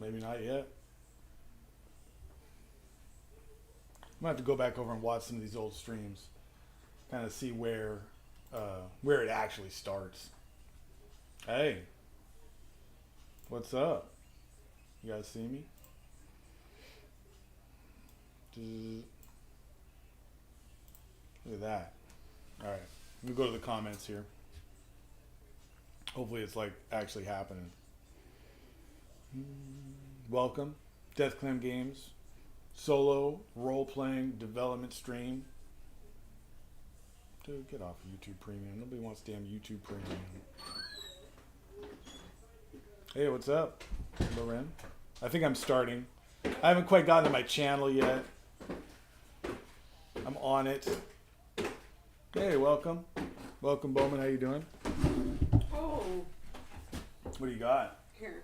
Maybe not yet. I'm gonna have to go back over and watch some of these old streams, kind of see where it actually starts. Hey, what's up? You guys see me? Look at that. All right, let me go to the comments here. Hopefully, it's like actually happening. Welcome, Death Clam Games, solo role-playing development stream. Dude, get off of YouTube Premium. Nobody wants damn YouTube Premium. Hey, what's up, Loren? I think I'm starting. I haven't quite gotten to my channel yet. I'm on it. Hey, welcome. Welcome, Bowman. How you doing? Oh. What do you got? Here.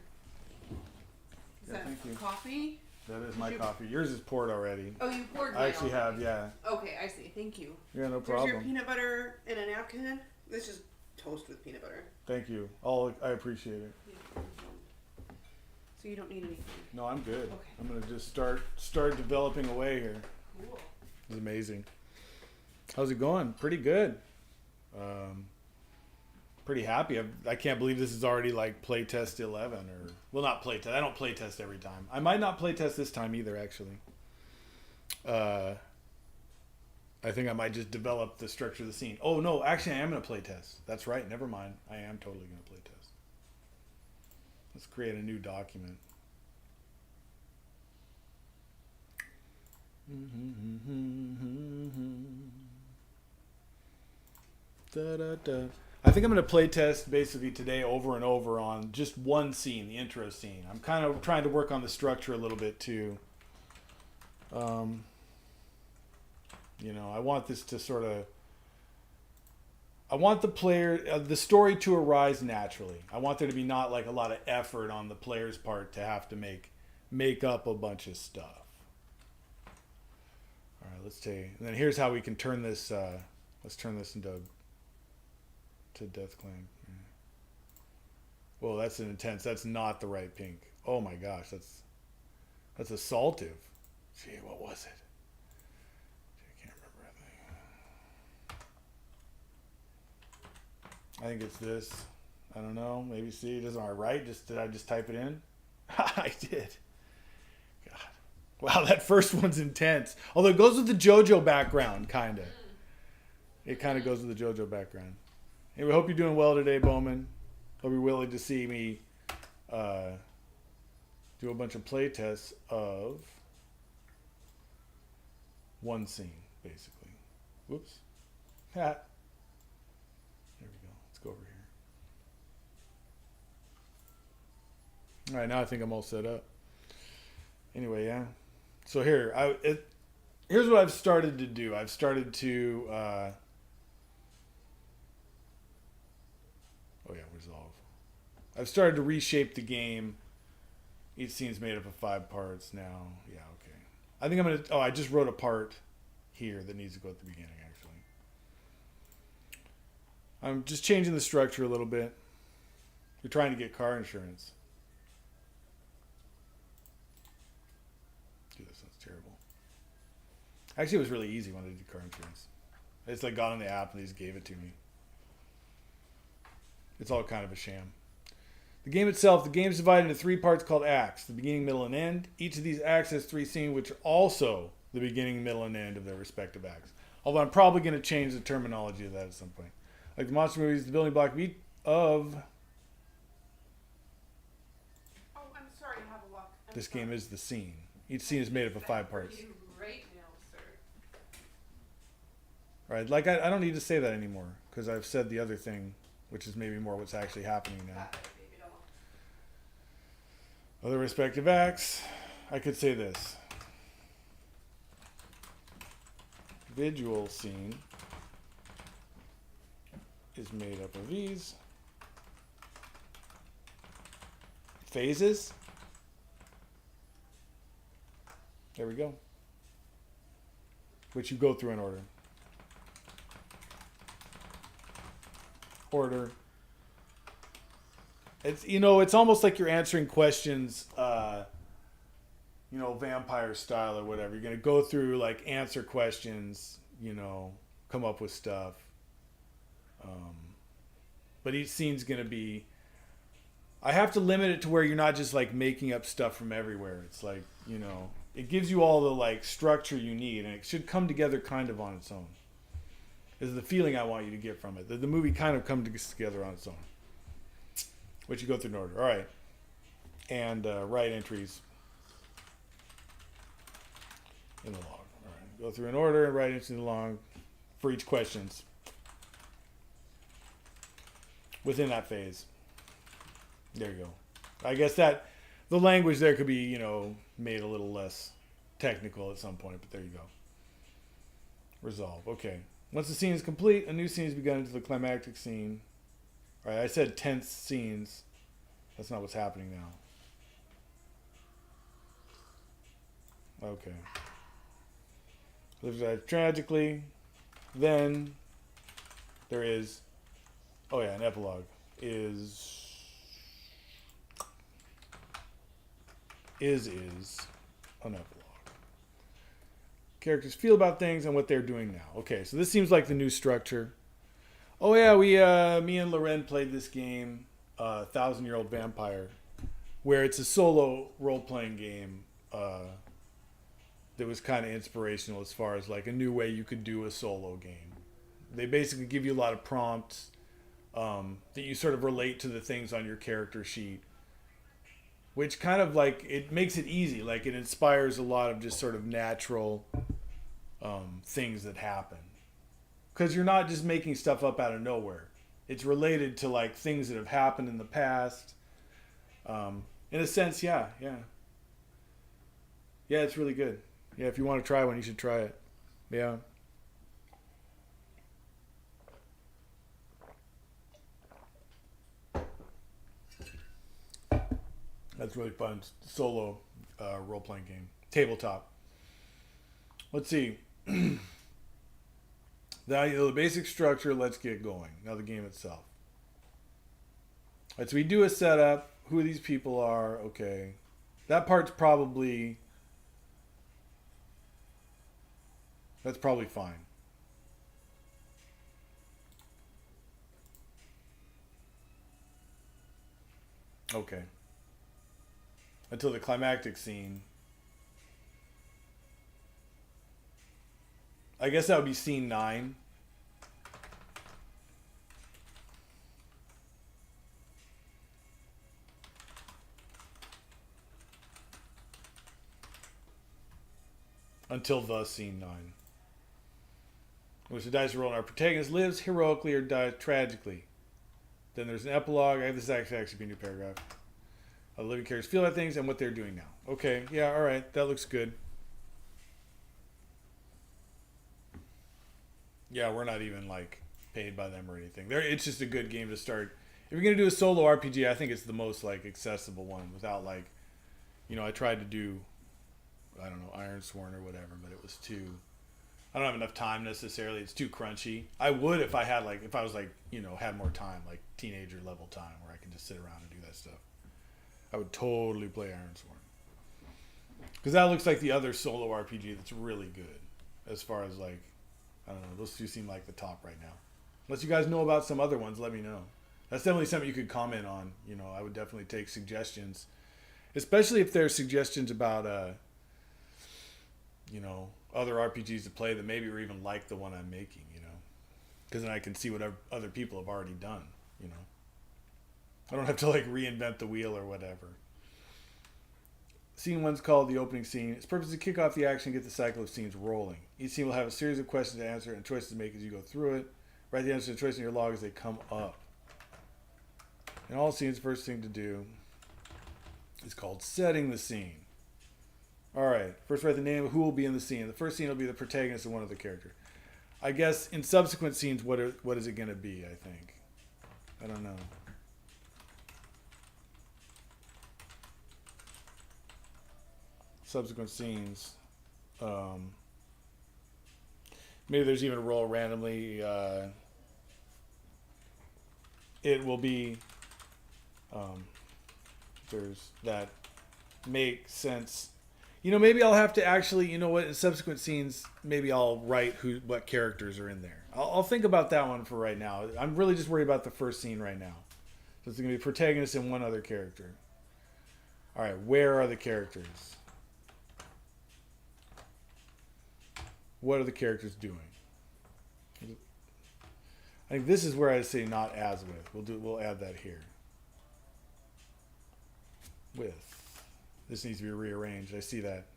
Is Yeah, that thank you. coffee? That is my coffee. Yours is poured already. Oh, you poured mine I actually have, already. yeah. Okay, I see. Thank you. Yeah, no There's problem. your peanut butter in a napkin. This is toast with peanut butter. Thank you. I appreciate it. Yeah. So you don't need anything. No, I'm good. Okay. I'm gonna just start developing away here. Cool. It's amazing. How's it going? Pretty good. Pretty happy. I can't believe this is already like playtest 11 or well, not playtest. I don't playtest every time. I might not playtest this time either. Actually, I think I might just develop the structure of the scene. Oh no, actually, I am gonna playtest. That's right. Never mind. I am totally gonna playtest. Let's create a new document. Da, da, da. I think I'm going to play test basically today over and over on just one scene, the intro scene. I'm kind of trying to work on the structure a little bit too. I want this to sort of... I want the story to arise naturally. I want there to be not like a lot of effort on the player's part to have to make up a bunch of stuff. All right, let's take... And then here's how we can turn this... let's turn this into... to Death Clam. Yeah. Whoa, that's an intense. That's not the right pink. Oh my gosh, that's assaultive. Gee, what was it? I can't remember. I think it's this. I don't know. Maybe see. It isn't right. Did I just type it in? I did. God. Wow, that first one's intense. Although it goes with the JoJo background, kind of. It kind of goes with the JoJo background. Anyway, hope you're doing well today, Bowman. Hope you're willing to see me do a bunch of play tests of one scene, basically. Whoops. Hat. There we go. Let's go over here. All right, now I think I'm all set up. Anyway, yeah. So here's what I've started to do. I've started to... resolve. I've started to reshape the game. Each scene's made up of 5 parts now. Yeah, okay. I think I'm going to... Oh, I just wrote a part here that needs to go at the beginning, actually. I'm just changing the structure a little bit. We're trying to get car insurance. Dude, that sounds terrible. Actually, it was really easy when I did car insurance. I just got on the app and they just gave it to me. It's all kind of a sham. The game itself, the game is divided into 3 parts called acts. The beginning, middle, and end. Each of these acts has 3 scenes, which are also the beginning, middle, and end of their respective acts. Although I'm probably going to change the terminology of that at some point. Like the monster movies, the building block of... Oh, I'm sorry. I have a lock. This game is the scene. Each scene is made up of 5 parts. Right now, sir. All right, like I don't need to say that anymore because I've said the other thing, which is maybe more what's actually happening now. Other respective acts, I could say this. Visual scene is made up of these. Phases. There we go. Which you go through in order. Order. It's it's almost like you're answering questions, vampire style or whatever. You're gonna go through like answer questions, come up with stuff. Um, but each scene's gonna be. I have to limit it to where you're not just like making up stuff from everywhere. It's like it gives you all the like structure you need, and it should come together kind of on its own. This is the feeling I want you to get from it. The movie kind of comes together on its own. Which you go through in order. All right. And write entries in the log. All right. Go through in order and write entries in the log for each questions within that phase. There you go. I guess that the language there could be, made a little less technical at some point, but there you go. Resolve. Okay. Once the scene is complete, a new scene is begun into the climactic scene. All right, I said tense scenes. That's not what's happening now. Okay. Lives tragically. Then there is, an epilogue is an epilogue. Characters feel about things and what they're doing now. Okay, so this seems like the new structure. Oh yeah, me and Loren played this game, 1,000-Year-Old Vampire, where it's a solo role-playing game that was kind of inspirational as far as like a new way you could do a solo game. They basically give you a lot of prompts that you sort of relate to the things on your character sheet, which kind of like it makes it easy. Like it inspires a lot of just sort of natural things that happen. Because you're not just making stuff up out of nowhere. It's related to like things that have happened in the past. In a sense, yeah. Yeah, it's really good. Yeah, if you want to try one, you should try it. Yeah. That's really fun. Solo role-playing game. Tabletop. Let's see. The basic structure, let's get going. Now the game itself. All right, so we do a setup. Who these people are. Okay. That part's probably... That's probably fine. Okay. Until the climactic scene. I guess that would be scene 9. Until the scene 9. In which the dice roll and our protagonist lives heroically or dies tragically. Then there's an epilogue. This is actually be a new paragraph. The living characters feel about things and what they're doing now. Okay, yeah, all right. That looks good. Yeah, we're not even like paid by them or anything. It's just a good game to start. If you're gonna do a solo RPG, I think it's the most like accessible one without like, I tried to do, I don't know, Iron Sworn or whatever, but it was too. I don't have enough time necessarily. It's too crunchy. I would if I had like, if I was like, had more time, like teenager level time where I can just sit around and do that stuff. I would totally play Iron Sworn. Because that looks like the other solo RPG that's really good. As far as like, I don't know, those two seem like the top right now. Unless you guys know about some other ones, let me know. That's definitely something you could comment on. I would definitely take suggestions. Especially if there's suggestions about, other RPGs to play that maybe are even like the one I'm making, Because then I can see what other people have already done, I don't have to like reinvent the wheel or whatever. Scene 1's called the opening scene. Its purpose is to kick off the action and get the cycle of scenes rolling. Each scene will have a series of questions to answer and choices to make as you go through it. Write the answer to the choice in your log as they come up. In all scenes, first thing to do is called setting the scene. Alright, first write the name of who will be in the scene. The first scene will be the protagonist of one of the characters. I guess in subsequent scenes, what is it going to be, I think? I don't know. Subsequent scenes. Maybe there's even a roll randomly. It will be There's that make sense. Maybe I'll have to actually, in subsequent scenes, maybe I'll write what characters are in there. I'll think about that one for right now. I'm really just worried about the first scene right now. So it's going to be protagonist and one other character. All right, where are the characters? What are the characters doing? I think this is where I say not as with. We'll add that here. With. This needs to be rearranged. I see that.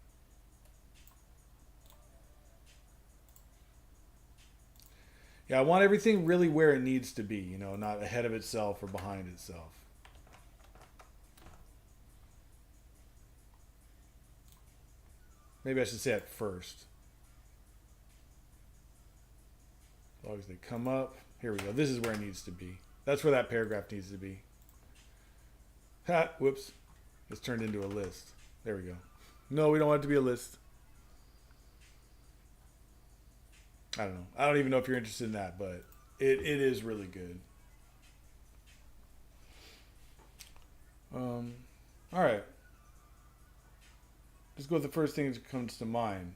Yeah, I want everything really where it needs to be, not ahead of itself or behind itself. Maybe I should say it first. As long as they come up. Here we go. This is where it needs to be. That's where that paragraph needs to be. Ha! Whoops. It's turned into a list. There we go. No, we don't want it to be a list. I don't know. I don't even know if you're interested in that, but it is really good. All right. Just go with the first thing that comes to mind.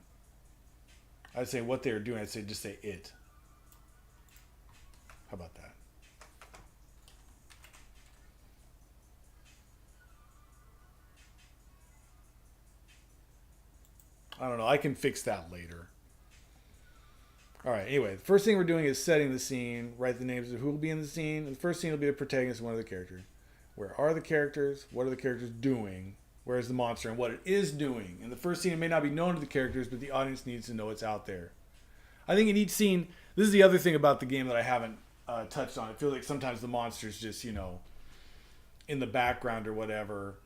I'd say what they're doing. I'd say just say it. How about that? I don't know. I can fix that later. All right. Anyway, the first thing we're doing is setting the scene. Write the names of who will be in the scene. And the first scene will be the protagonist and one of the characters. Where are the characters? What are the characters doing? Where is the monster and what it is doing? In the first scene, it may not be known to the characters, but the audience needs to know it's out there. I think in each scene, this is the other thing about the game that I haven't touched on. I feel like sometimes the monster's just, in the background or whatever.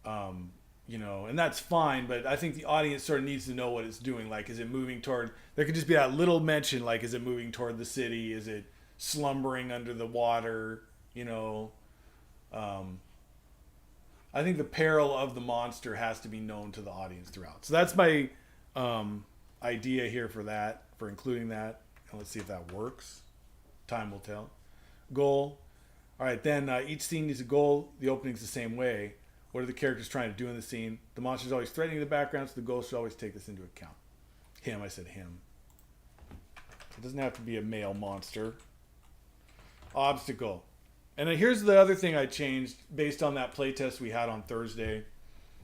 And that's fine, but I think the audience sort of needs to know what it's doing. Like, is it moving toward, there could just be that little mention, like, is it moving toward the city? Is it slumbering under the water? I think the peril of the monster has to be known to the audience throughout. So that's my idea here for including that. And let's see if that works. Time will tell. Goal. All right, then each scene needs a goal. The opening's the same way. What are the characters trying to do in the scene? The monster's always threatening the background, so the goal should always take this into account. Him, I said him. It doesn't have to be a male monster. Obstacle. And then here's the other thing I changed based on that playtest we had on Thursday,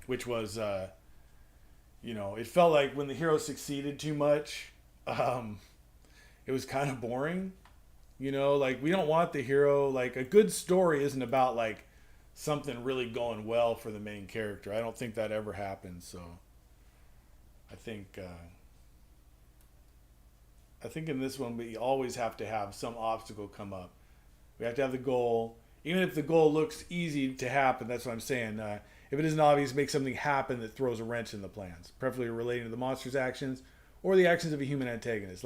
which was, it felt like when the hero succeeded too much, it was kind of boring. We don't want the hero, a good story isn't about, something really going well for the main character. I don't think that ever happens, so I think in this one we always have to have some obstacle come up. We have to have the goal. Even if the goal looks easy to happen, that's what I'm saying. If it isn't obvious, make something happen that throws a wrench in the plans, preferably relating to the monster's actions or the actions of a human antagonist.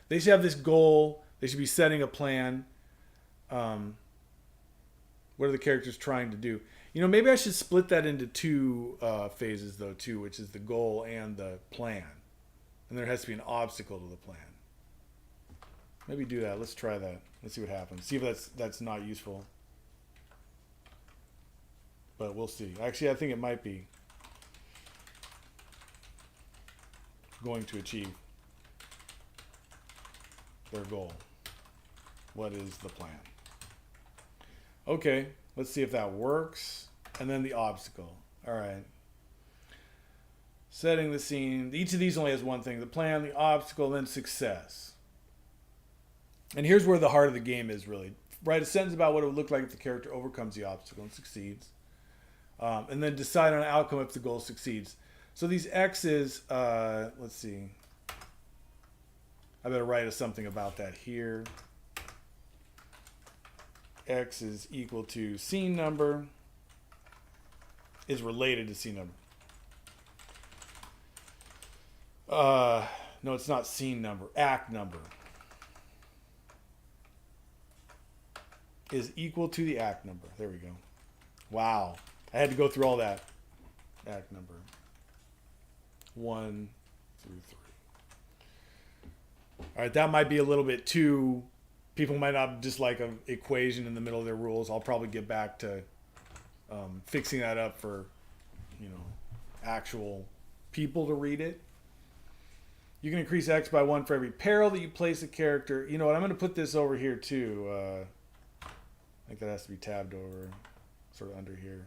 They should have this goal. They should be setting a plan. What are the characters trying to do? Maybe I should split that into two phases, though, too, which is the goal and the plan. And there has to be an obstacle to the plan. Maybe do that. Let's try that. Let's see what happens. See if that's not useful. But we'll see. Actually, I think it might be going to achieve their goal. What is the plan? Okay, let's see if that works. And then the obstacle. All right. Setting the scene. Each of these only has one thing. The plan, the obstacle, then success. And here's where the heart of the game is, really. Write a sentence about what it would look like if the character overcomes the obstacle and succeeds. And then decide on an outcome if the goal succeeds. So these X's, let's see. I better write something about that here. X is equal to scene number is related to scene number. No, it's not scene number. Act number is equal to the act number. There we go. Wow. I had to go through all that. Act number 1 through 3. All right, that might be a little bit too... People might not just like an equation in the middle of their rules. I'll probably get back to fixing that up for, actual people to read it. You can increase X by 1 for every peril that you place a character. You know what? I'm going to put this over here too. I think that has to be tabbed over, sort of under here.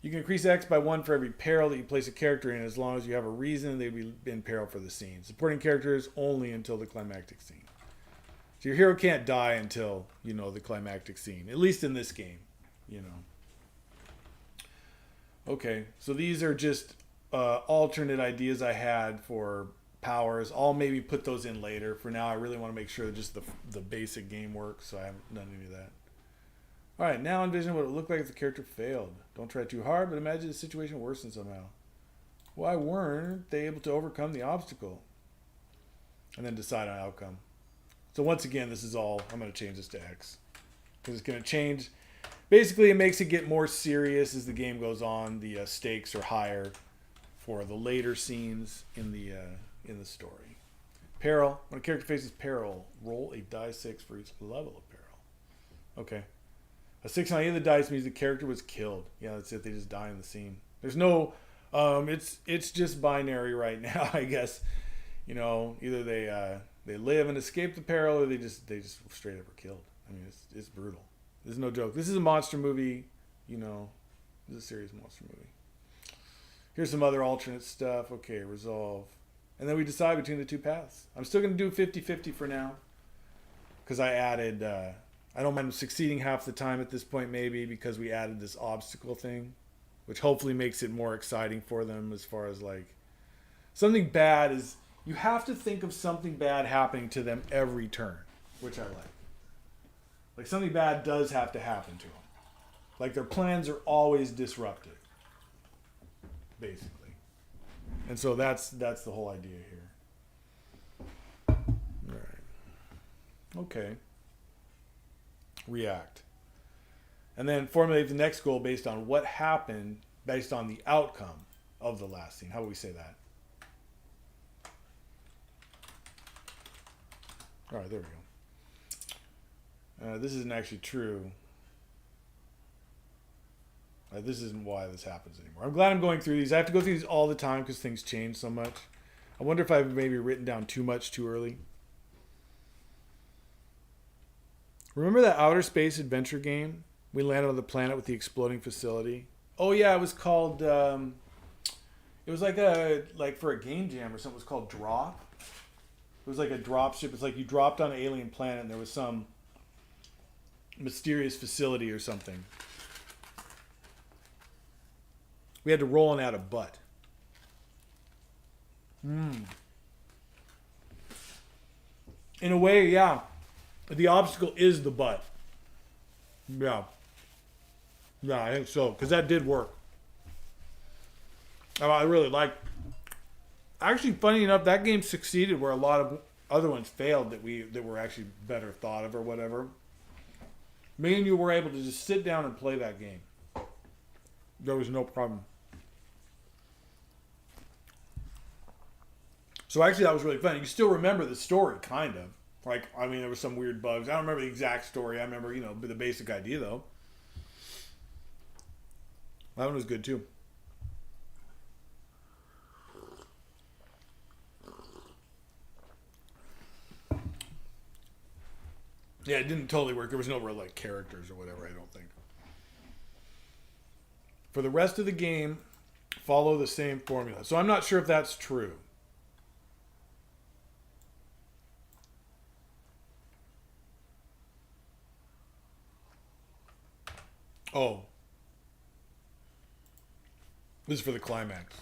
You can increase X by 1 for every peril that you place a character in, as long as you have a reason they'd be in peril for the scene. Supporting characters only until the climactic scene. So your hero can't die until, the climactic scene. At least in this game, Okay, so these are just alternate ideas I had for powers. I'll maybe put those in later. For now, I really want to make sure that just the basic game works, so I haven't done any of that. All right, now envision what it would look like if the character failed. Don't try too hard, but imagine the situation worsened somehow. Why weren't they able to overcome the obstacle? And then decide on outcome. So once again, this is all, I'm going to change this to X. Because it's going to change. Basically, it makes it get more serious as the game goes on. The stakes are higher for the later scenes in the story. Peril. When a character faces peril, roll a die 6 for each level of peril. Okay. A 6 on either dice means the character was killed. Yeah, that's it. They just die in the scene. There's no... it's just binary right now, I guess. Either they live and escape the peril, or they just straight up are killed. I mean, it's brutal. This is no joke. This is a monster movie. This is a serious monster movie. Here's some other alternate stuff. Okay, resolve. And then we decide between the two paths. I'm still going to do 50-50 for now. Because I added... I don't mind succeeding half the time at this point, maybe, because we added this obstacle thing, which hopefully makes it more exciting for them as far as, something bad is... You have to think of something bad happening to them every turn, which I like. Something bad does have to happen to them. Their plans are always disrupted, basically. And so that's the whole idea here. All right. Okay. React. And then formulate the next goal based on what happened, based on the outcome of the last scene. How would we say that? All right, there we go. This isn't actually true. This isn't why this happens anymore. I'm glad I'm going through these. I have to go through these all the time because things change so much. I wonder if I've maybe written down too much too early. Remember that outer space adventure game? We landed on the planet with the exploding facility. Oh yeah, it was called. It was for a game jam or something. It was called Drop. It was like a drop ship. It's like you dropped on an alien planet and there was some mysterious facility or something. We had to roll and add a butt. In a way, yeah. The obstacle is the butt. Yeah. Yeah, I think so. Because that did work. I really liked. Actually, funny enough, that game succeeded where a lot of other ones failed that were actually better thought of or whatever. Me and you were able to just sit down and play that game. There was no problem. So actually, that was really fun. You still remember the story, kind of. There were some weird bugs. I don't remember the exact story. I remember, the basic idea, though. That one was good, too. Yeah, it didn't totally work. There was no real, characters or whatever, I don't think. For the rest of the game, follow the same formula. So I'm not sure if that's true. Oh. This is for the climax.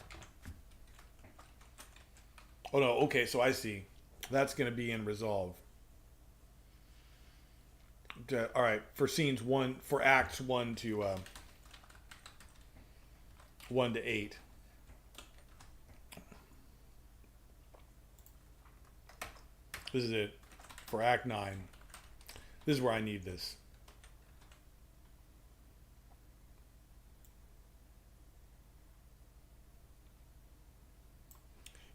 Oh, no. Okay, so I see. That's going to be in Resolve. All right. For scenes 1, for acts 1 to 1 to 8. This is it. For Act 9. This is where I need this.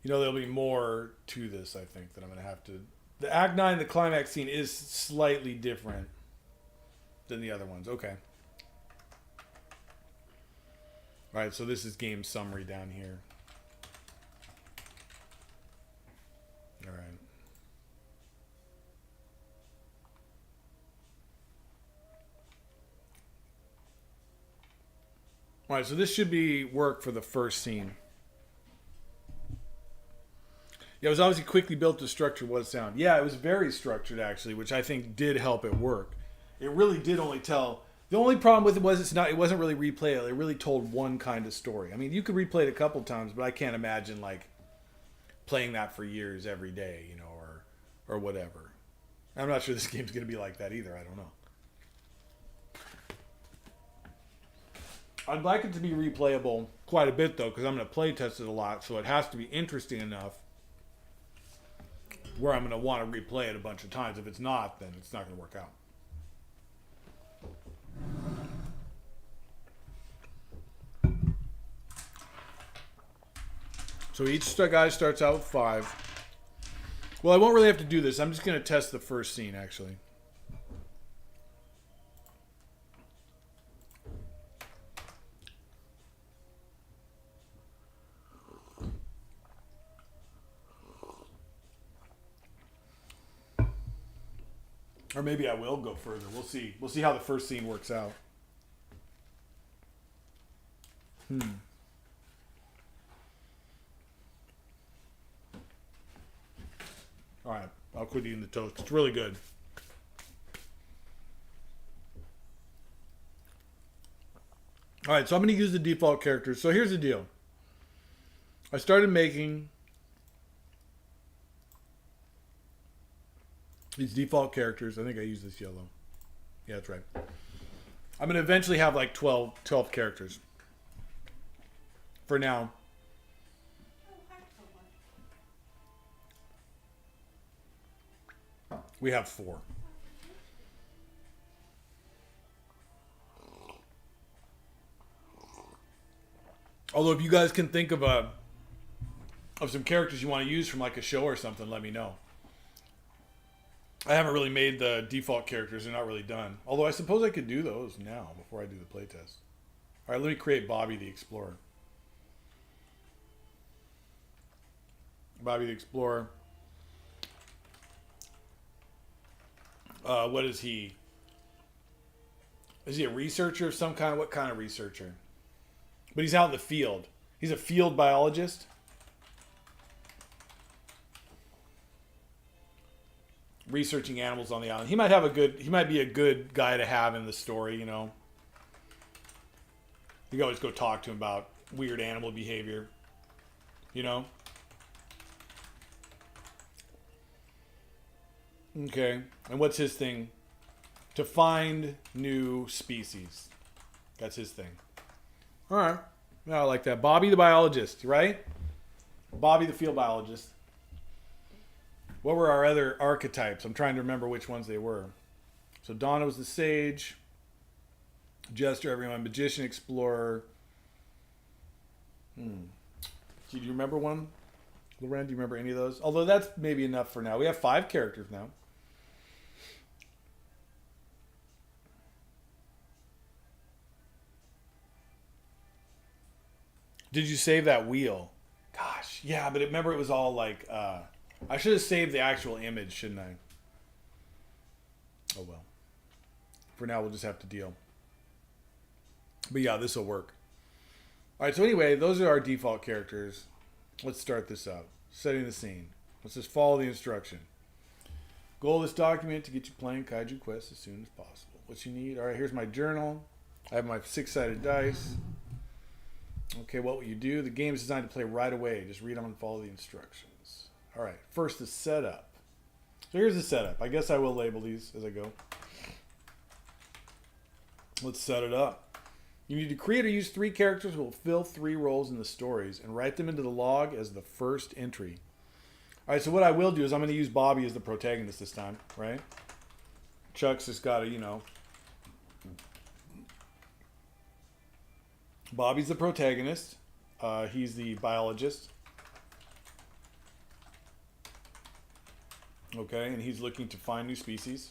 There'll be more to this, I think, that I'm going to have to... The Act 9, the climax scene, is slightly different than the other ones. Okay. All right, so this is game summary down here. All right. All right, so this should be work for the first scene. Yeah, it was obviously quickly built to structure what sound. Yeah, it was very structured actually, which I think did help it work. It really did only tell. The only problem with it was it wasn't really replayable. It really told one kind of story. I mean, you could replay it a couple times, but I can't imagine like playing that for years every day, you know, or whatever. I'm not sure this game's going to be like that either. I don't know. I'd like it to be replayable quite a bit though, because I'm going to play test it a lot, so it has to be interesting enough where I'm going to want to replay it a bunch of times. If it's not, then it's not going to work out. So each guy starts out with 5. Well, I won't really have to do this. I'm just going to test the first scene, actually. Or maybe I will go further. We'll see. We'll see how the first scene works out. All right. I'll quit eating the toast. It's really good. All right. So I'm going to use the default characters. So here's the deal. I started making these default characters. I think I used this yellow. Yeah, that's right. I'm going to eventually have like 12 characters. For now. We have 4. Although if you guys can think of some characters you want to use from like a show or something, let me know. I haven't really made the default characters. They're not really done. Although I suppose I could do those now before I do the playtest. All right, let me create Bobby the Explorer. Bobby the Explorer. What is he? Is he a researcher of some kind? What kind of researcher? But he's out in the field. He's a field biologist. Researching animals on the island. He might be a good guy to have in the story, you know. You can always go talk to him about weird animal behavior. You know? Okay. And what's his thing? To find new species. That's his thing. All right. Yeah, I like that. Bobby the biologist, right? Bobby the field biologist. What were our other archetypes? I'm trying to remember which ones they were. So Donna was the sage. Jester, everyone. Magician, explorer. Do you remember one? Loren, do you remember any of those? Although that's maybe enough for now. We have 5 characters now. Did you save that wheel? Gosh, yeah, but remember it was all like, I should have saved the actual image, shouldn't I? Oh well. For now, we'll just have to deal. But yeah, this will work. All right, so anyway, those are our default characters. Let's start this up. Setting the scene. Let's just follow the instruction. Goal of this document to get you playing Kaiju Quest as soon as possible. What you need. All right, here's my journal. I have my 6-sided dice. Okay, what will you do? The game is designed to play right away. Just read them and follow the instructions. All right, first the setup. So here's the setup. I guess I will label these as I go. Let's set it up. You need to create or use 3 characters who will fill 3 roles in the stories and write them into the log as the first entry. All right, so what I will do is I'm going to use Bobby as the protagonist this time, right? Chuck's just got to, you know. Bobby's the protagonist. He's the biologist. Okay, and he's looking to find new species.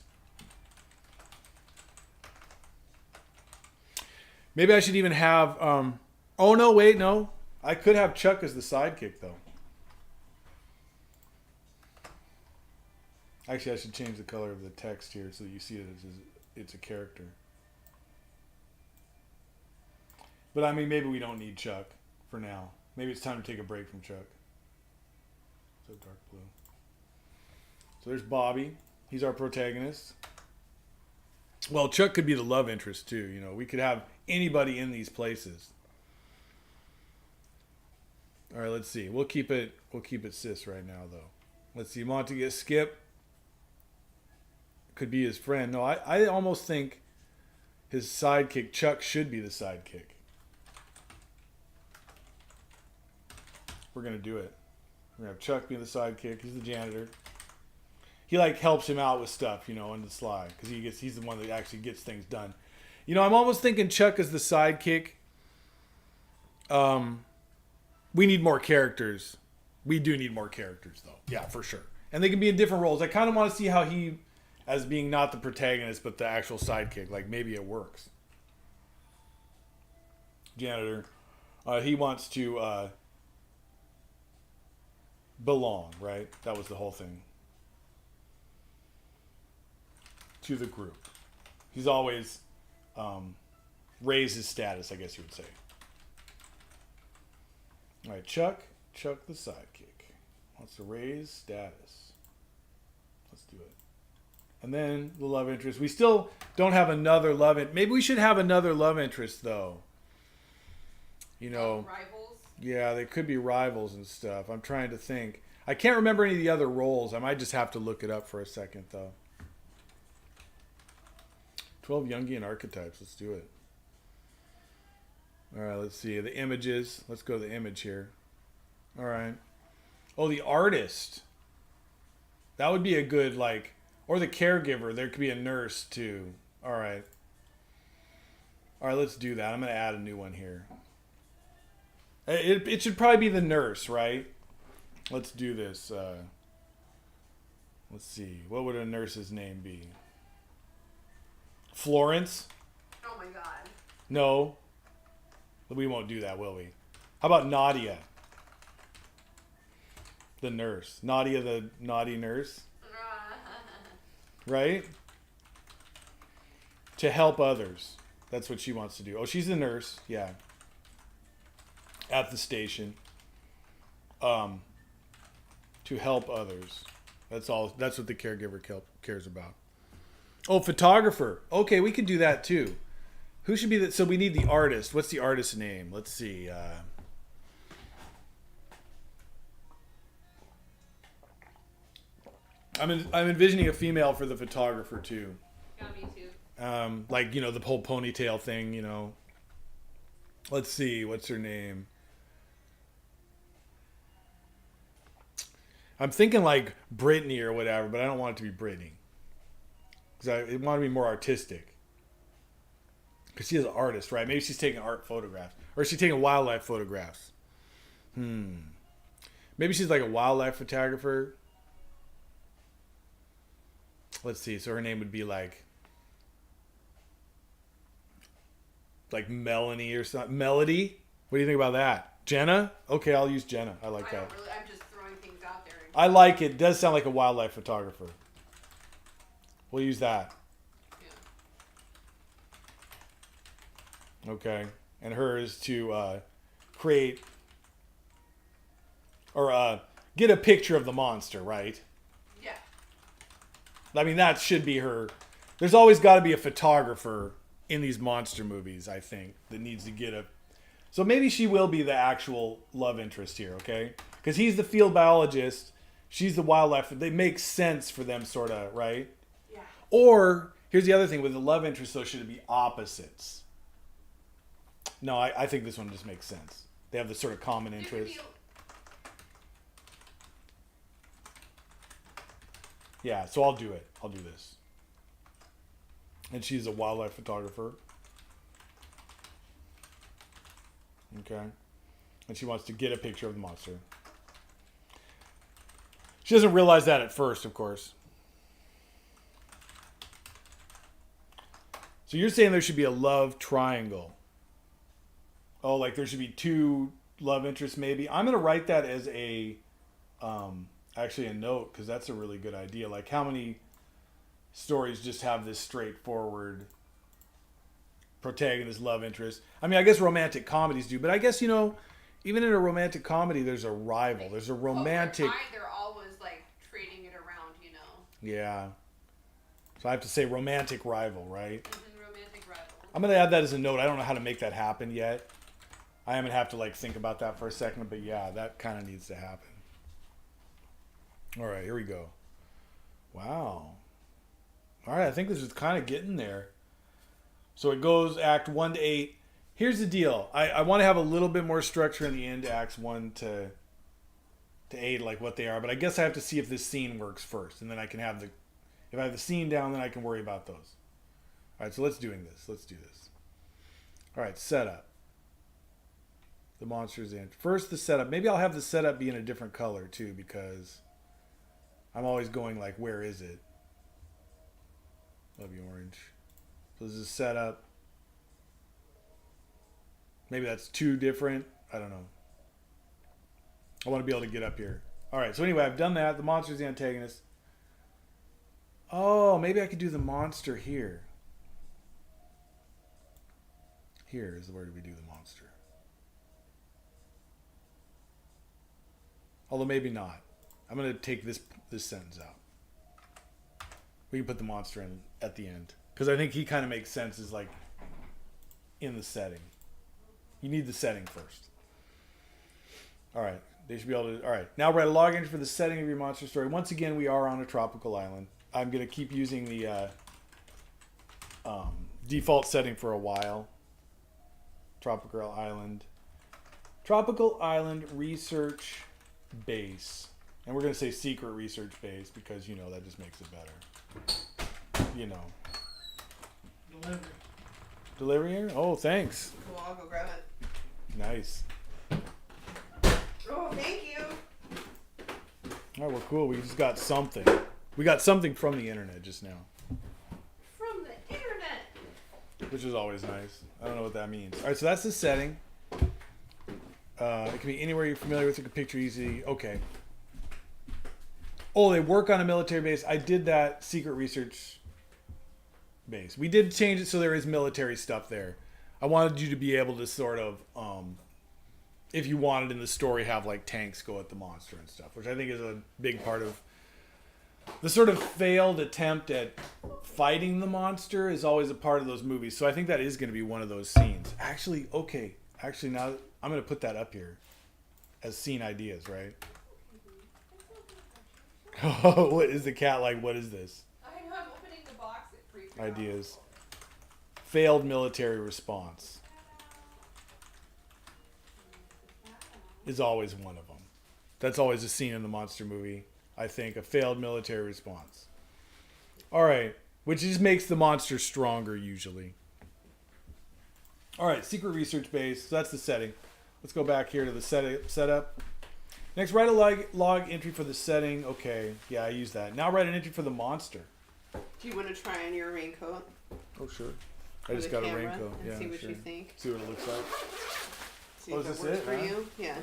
Maybe I should even have Oh, no, wait, no. I could have Chuck as the sidekick, though. Actually, I should change the color of the text here so that you see it as it's a character. But, I mean, maybe we don't need Chuck for now. Maybe it's time to take a break from Chuck. So dark blue. So there's Bobby. He's our protagonist. Well, Chuck could be the love interest, too. You know, we could have anybody in these places. All right, let's see. We'll keep it cis right now, though. Let's see. Want to get Skip? Could be his friend. No, I almost think his sidekick, Chuck, should be the sidekick. We're going to do it. We're going to have Chuck be the sidekick. He's the janitor. He, like, helps him out with stuff, you know, on the sly. Because he's the one that actually gets things done. You know, I'm almost thinking Chuck is the sidekick. We need more characters. We do need more characters, though. Yeah, for sure. And they can be in different roles. I kind of want to see how he, as being not the protagonist, but the actual sidekick. Like, maybe it works. Janitor. He wants to belong, right? That was the whole thing. To the group. He's always raised his status, I guess you would say. All right, Chuck the sidekick. Wants to raise status. Let's do it. And then the love interest. We still don't have another love interest. Maybe we should have another love interest, though. You know. Rivals? Yeah, they could be rivals and stuff. I'm trying to think. I can't remember any of the other roles. I might just have to look it up for a second, though. 12 Jungian archetypes. Let's do it. All right, let's see. The images. Let's go to the image here. All right. Oh, the artist. That would be a good, like... Or the caregiver. There could be a nurse, too. All right. All right, let's do that. I'm going to add a new one here. It should probably be the nurse, right? Let's do this. Let's see. What would a nurse's name be? Florence? Oh, my God. No. We won't do that, will we? How about Nadia? The nurse. Nadia, the naughty nurse. Right? To help others. That's what she wants to do. Oh, she's the nurse. Yeah. At the station. To help others. That's all. That's what the caregiver cares about. Oh, photographer. Okay, we could do that too. Who should be that? So we need the artist. What's the artist's name? Let's see. I'm envisioning a female for the photographer too. Yeah, me too. Like, you know, the whole ponytail thing, you know. Let's see. What's her name? I'm thinking like Brittany or whatever, but I don't want it to be Brittany. Because I want to be more artistic. Because she's an artist, right? Maybe she's taking art photographs. Or is she taking wildlife photographs? Maybe she's like a wildlife photographer. Let's see. So her name would be like Melanie or something. Melody? What do you think about that? Jenna? Okay, I'll use Jenna. I like that. I'm just throwing things out there. I like it. It does sound like a wildlife photographer. We'll use that. Yeah. Okay. And hers to create or get a picture of the monster, right? Yeah. I mean, that should be her. There's always got to be a photographer in these monster movies, I think, that needs to get a... So maybe she will be the actual love interest here, okay? Because he's the field biologist. She's the wildlife. They make sense for them, sort of, right? Yeah. Or, here's the other thing. With the love interest, though, should it be opposites? No, I think this one just makes sense. They have the sort of common interest. Yeah, so I'll do it. I'll do this. And she's a wildlife photographer. Okay. And she wants to get a picture of the monster. She doesn't realize that at first, of course. So you're saying there should be a love triangle. Oh, like there should be 2 love interests maybe. I'm gonna write that as a actually a note because that's a really good idea. Like how many stories just have this straightforward protagonist love interest? I mean, I guess romantic comedies do, but I guess even in a romantic comedy, there's a rival. There's a romantic. They're always like trading it around. Yeah. So I have to say romantic rival, right? Romantic rival. I'm gonna add that as a note. I don't know how to make that happen yet. I am gonna have to like think about that for a second, but yeah, that kind of needs to happen. All right, here we go. Wow. All right, I think this is kind of getting there. So it goes Act 1 to 8. Here's the deal. I want to have a little bit more structure in the end, Acts 1 to 8, like what they are. But I guess I have to see if this scene works first, and then I can have if I have the scene down, then I can worry about those. All right, so let's do this. All right, setup. The monster's in. First, the setup. Maybe I'll have the setup be in a different color too, because I'm always going like, where is it? Love you, orange. So this is setup. Maybe that's too different. I don't know. I want to be able to get up here. All right, so anyway, I've done that. The monster's the antagonist. Oh, maybe I could do the monster here. Here is where do we do the monster. Although maybe not. I'm going to take this sentence out. We can put the monster in at the end. Because I think he kind of makes sense as like in the setting. You need the setting first. All right. They should be able to... All right. Now write a log entry for the setting of your monster story. Once again, we are on a tropical island. I'm going to keep using the default setting for a while. Tropical island. Tropical island research base. And we're going to say secret research base because, that just makes it better. Delivery. Delivery here? Oh, thanks. Cool, I'll go grab it. Nice. Oh, thank you. All right, well, cool. We just got something. We got something from the internet just now. From the internet. Which is always nice. I don't know what that means. All right, so that's the setting. It can be anywhere you're familiar with. You can picture easily. Okay. Oh, they work on a military base. I did that secret research base. We did change it so there is military stuff there. I wanted you to be able to sort of, if you wanted in the story, have like tanks go at the monster and stuff, which I think is a big part of the sort of failed attempt at fighting the monster is always a part of those movies. So I think that is going to be one of those scenes. Actually, now I'm going to put that up here as scene ideas, right? Oh, what is the cat like? What is this? I know, I'm opening the box. It freaked me Ideas. Failed military response is always one of them. That's always a scene in the monster movie. I think a failed military response. All right, which just makes the monster stronger usually. All right, secret research base. So that's the setting. Let's go back here to the setup. Next, write a log entry for the setting. Okay, yeah, I use that. Now write an entry for the monster. Do you want to try on your raincoat? Oh, sure. I just got a raincoat. And Yeah, see what sure. you think. See what it looks like. See Oh, if is it this works it, for huh? you. Yeah.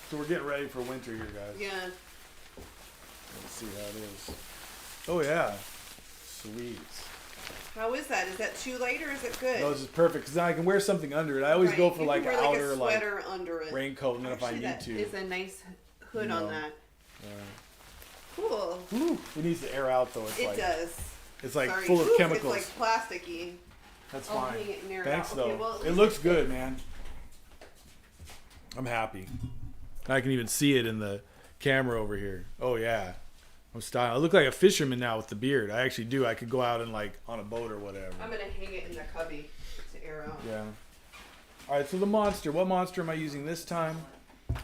So we're getting ready for winter here, guys. Yeah. Let's see how it is. Oh, yeah. Sweet. How is that? Is that too light or is it good? No, this is perfect because then I can wear something under it. I always Right, go for you like can an wear, outer a sweater under it. raincoat, and then Actually, if I need that to. is a nice hood on that. Yeah. Cool. Whew, it needs to air out though. It's It like, does. It's like Sorry. full of Ooh, chemicals. It's like plasticky. That's I'll fine. hang it and air it Thanks out. though. Okay, well, at it least looks it's good, man. I'm happy. I can even see it in the camera over here. Oh yeah. I'm styling. I look like a fisherman now with the beard. I actually do. I could go out and like on a boat or whatever. I'm gonna hang it in the cubby to air out. Yeah. All right. So the monster. What monster am I using this time?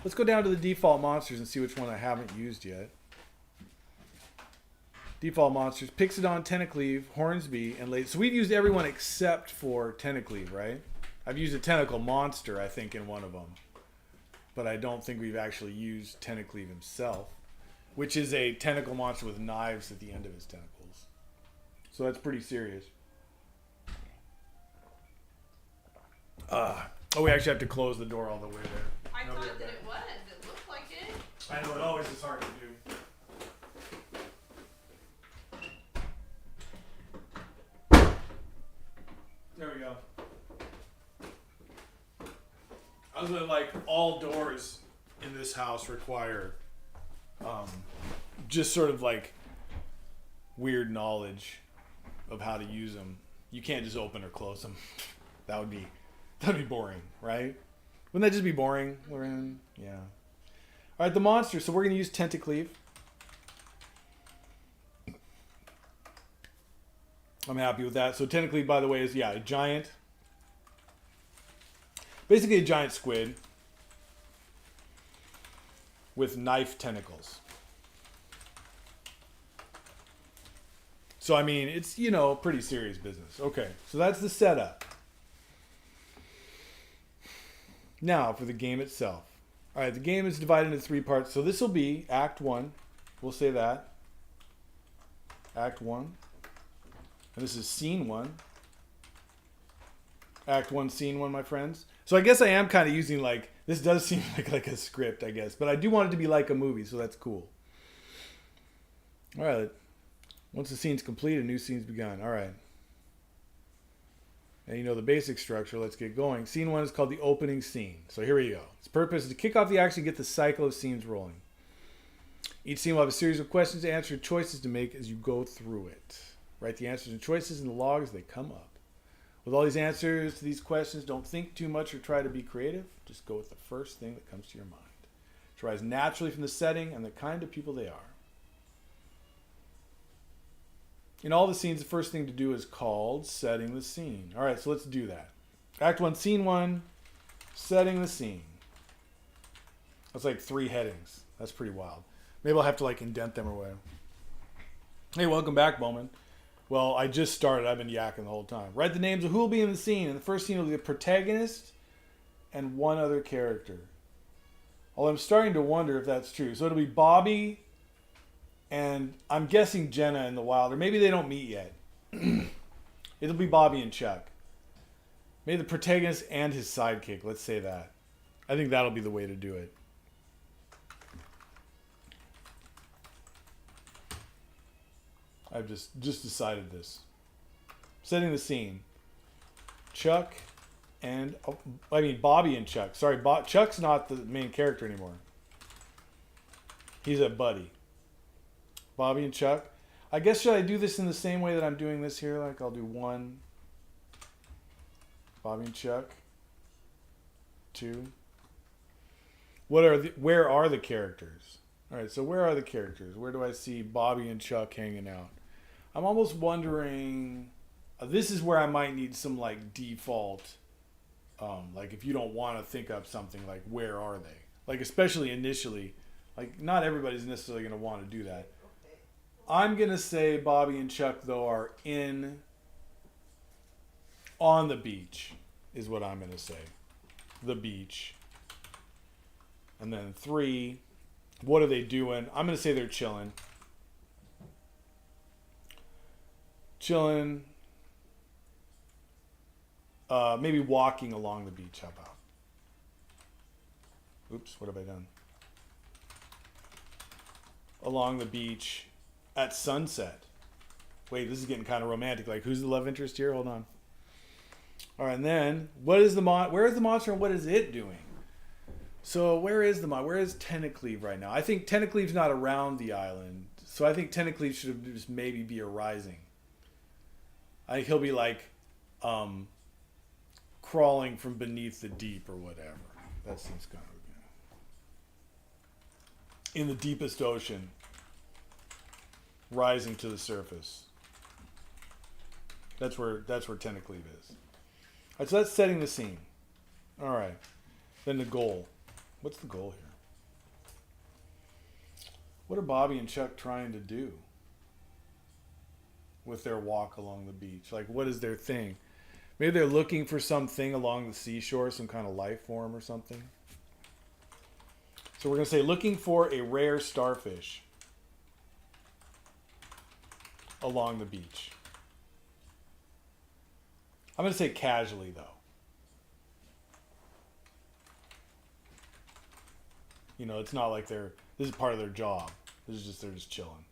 Let's go down to the default monsters and see which one I haven't used yet. Default monsters: Pixodon, Tentacleave, Hornsby, and Late. So we've used everyone except for Tentacleave, right? I've used a tentacle monster, I think, in one of them, but I don't think we've actually used Tentacleave himself, which is a tentacle monster with knives at the end of his tentacles. So that's pretty serious. Oh, we actually have to close the door all the way there. I thought that it was. It looked like it. I know, it always is hard to do. There we go. I was like, all doors in this house require just sort of like weird knowledge of how to use them. You can't just open or close them. That'd be boring, right? Wouldn't that just be boring? Yeah. All right, the monster. So we're going to use Tentacleave. I'm happy with that. So Tentacleave, by the way, is, yeah, a giant. Basically a giant squid with knife tentacles. So, I mean, it's, you know, pretty serious business. Okay, so that's the setup. Now, for the game itself. All right, the game is divided into 3 parts. So this will be Act 1. We'll say that. Act 1. And this is Scene 1. Act 1, Scene 1, my friends. So I guess I am kind of using, like, this does seem like a script, I guess. But I do want it to be like a movie, so that's cool. All right. Once the scene's complete, a new scene's begun. All right. And you know the basic structure. Let's get going. Scene 1 is called the opening scene. So here we go. Its purpose is to kick off the action and get the cycle of scenes rolling. Each scene will have a series of questions to answer and choices to make as you go through it. Write the answers and choices in the log as they come up. With all these answers to these questions, don't think too much or try to be creative. Just go with the first thing that comes to your mind. It arises naturally from the setting and the kind of people they are. In all the scenes, the first thing to do is called setting the scene. All right, so let's do that. Act 1, Scene 1, setting the scene. That's like 3 headings. That's pretty wild. Maybe I'll have to like indent them or whatever. Hey, welcome back, Bowman. Well, I just started. I've been yakking the whole time. Write the names of who will be in the scene. And the first scene will be the protagonist and one other character. Well, I'm starting to wonder if that's true. So it'll be Bobby and I'm guessing Jenna in the wild. Or maybe they don't meet yet. It'll be Bobby and Chuck. Maybe the protagonist and his sidekick. Let's say that. I think that'll be the way to do it. I've just decided this. Setting the scene. Chuck and... Bobby and Chuck. Sorry, Chuck's not the main character anymore. He's a buddy. Bobby and Chuck. I guess should I do this in the same way that I'm doing this here? Like I'll do 1. Bobby and Chuck. 2. Where are the characters? All right, so where are the characters? Where do I see Bobby and Chuck hanging out? I'm almost wondering, this is where I might need some like default, like if you don't want to think up something like where are they? Like especially initially, like not everybody's necessarily going to want to do that. I'm going to say Bobby and Chuck though are on the beach is what I'm going to say. The beach. And then 3, what are they doing? I'm going to say they're chilling. Chilling. Maybe walking along the beach. How about? Oops, what have I done? Along the beach at sunset. Wait, this is getting kind of romantic. Like, who's the love interest here? Hold on. All right, and then where is the monster and what is it doing? So where is where is Tentacleave right now? I think Tentacleave's not around the island. So I think Tentacleave should just maybe be arising. I think he'll be like crawling from beneath the deep or whatever. That seems kind of good. In the deepest ocean. Rising to the surface. That's where Tentacleave is. All right, so that's setting the scene. All right. Then the goal. What's the goal here? What are Bobby and Chuck trying to do with their walk along the beach? Like, what is their thing? Maybe they're looking for something along the seashore, some kind of life form or something. So we're going to say looking for a rare starfish along the beach. I'm going to say casually, though. You know, it's not like this is part of their job. They're just chilling.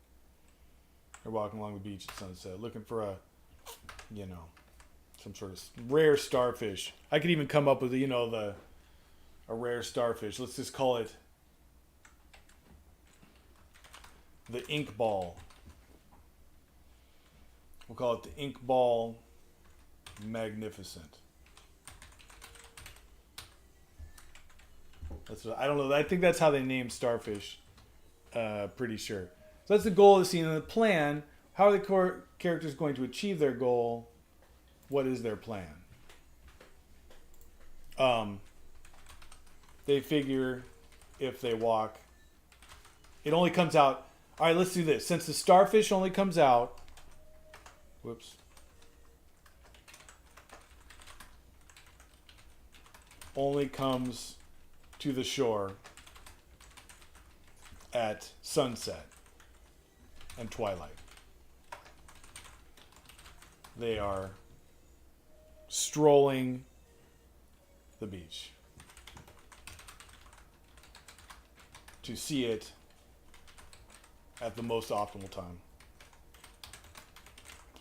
They're walking along the beach at sunset, looking for some sort of rare starfish. I could even come up with, a rare starfish. Let's just call it the ink ball. We'll call it the ink ball magnificent. I don't know. I think that's how they name starfish. Pretty sure. So that's the goal of the scene and the plan. How are the characters going to achieve their goal? What is their plan? They figure if they walk, it only comes out. All right, let's do this. Since the starfish only comes out, only comes to the shore at sunset and twilight. They are strolling the beach to see it at the most optimal time.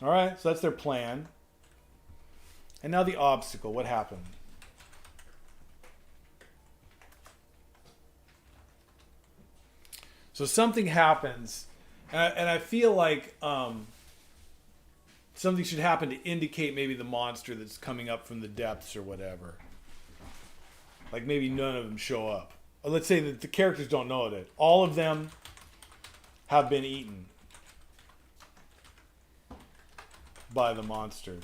All right, so that's their plan. And now the obstacle. What happened? So something happens, and I feel like something should happen to indicate maybe the monster that's coming up from the depths or whatever. Like maybe none of them show up. Or let's say that the characters don't know it. All of them have been eaten by the monster